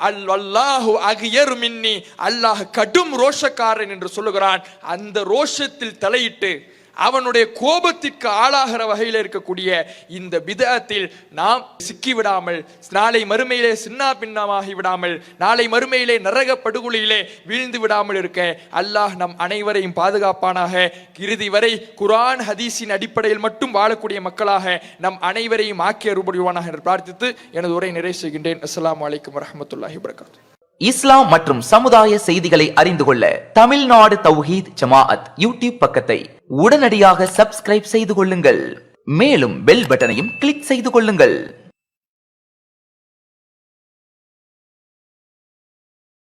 அல்லாஹு அகியரு மின்னி, அல்லாஹ் கடும் ரோஷக்காரன் என்று சொல்லுகிறான். அந்த ரோஷத்தில் தலையிட்டு அவனுடைய கோபத்திற்கு ஆளாகிற வகையில் இருக்கக்கூடிய இந்த பிதஅத்தில் நாம் சிக்கிவிடாமல், நாளை மறுமையிலே சின்னா பின்னமாகி விடாமல், நாளை மறுமையிலே நரக படுகொலியிலே வீழ்ந்து விடாமல் இருக்க அல்லாஹ் நம் அனைவரையும் பாதுகாப்பானாக. இறுதி வரை குர்ஆன் ஹதீஸின் அடிப்படையில் மட்டும் வாழக்கூடிய மக்களாக நம் அனைவரையும் ஆக்கி அருள்புரிவானாக என்று பிரார்த்தித்து எனது உரை நிறைவு செய்கின்றேன். அஸ்ஸலாமு அலைக்கும் வரஹ்மத்துல்லாஹி வபரகாத்துஹு. இஸ்லாம் மற்றும் சமுதாய செய்திகளை அறிந்து கொள்ள தமிழ்நாடு தௌஹீத் ஜமாஅத் யூடியூப் பக்கத்தை உடனடியாக சப்ஸ்கிரைப் செய்து கொள்ளுங்கள். மேலும் பெல் பட்டனையும் கிளிக் செய்து கொள்ளுங்கள்.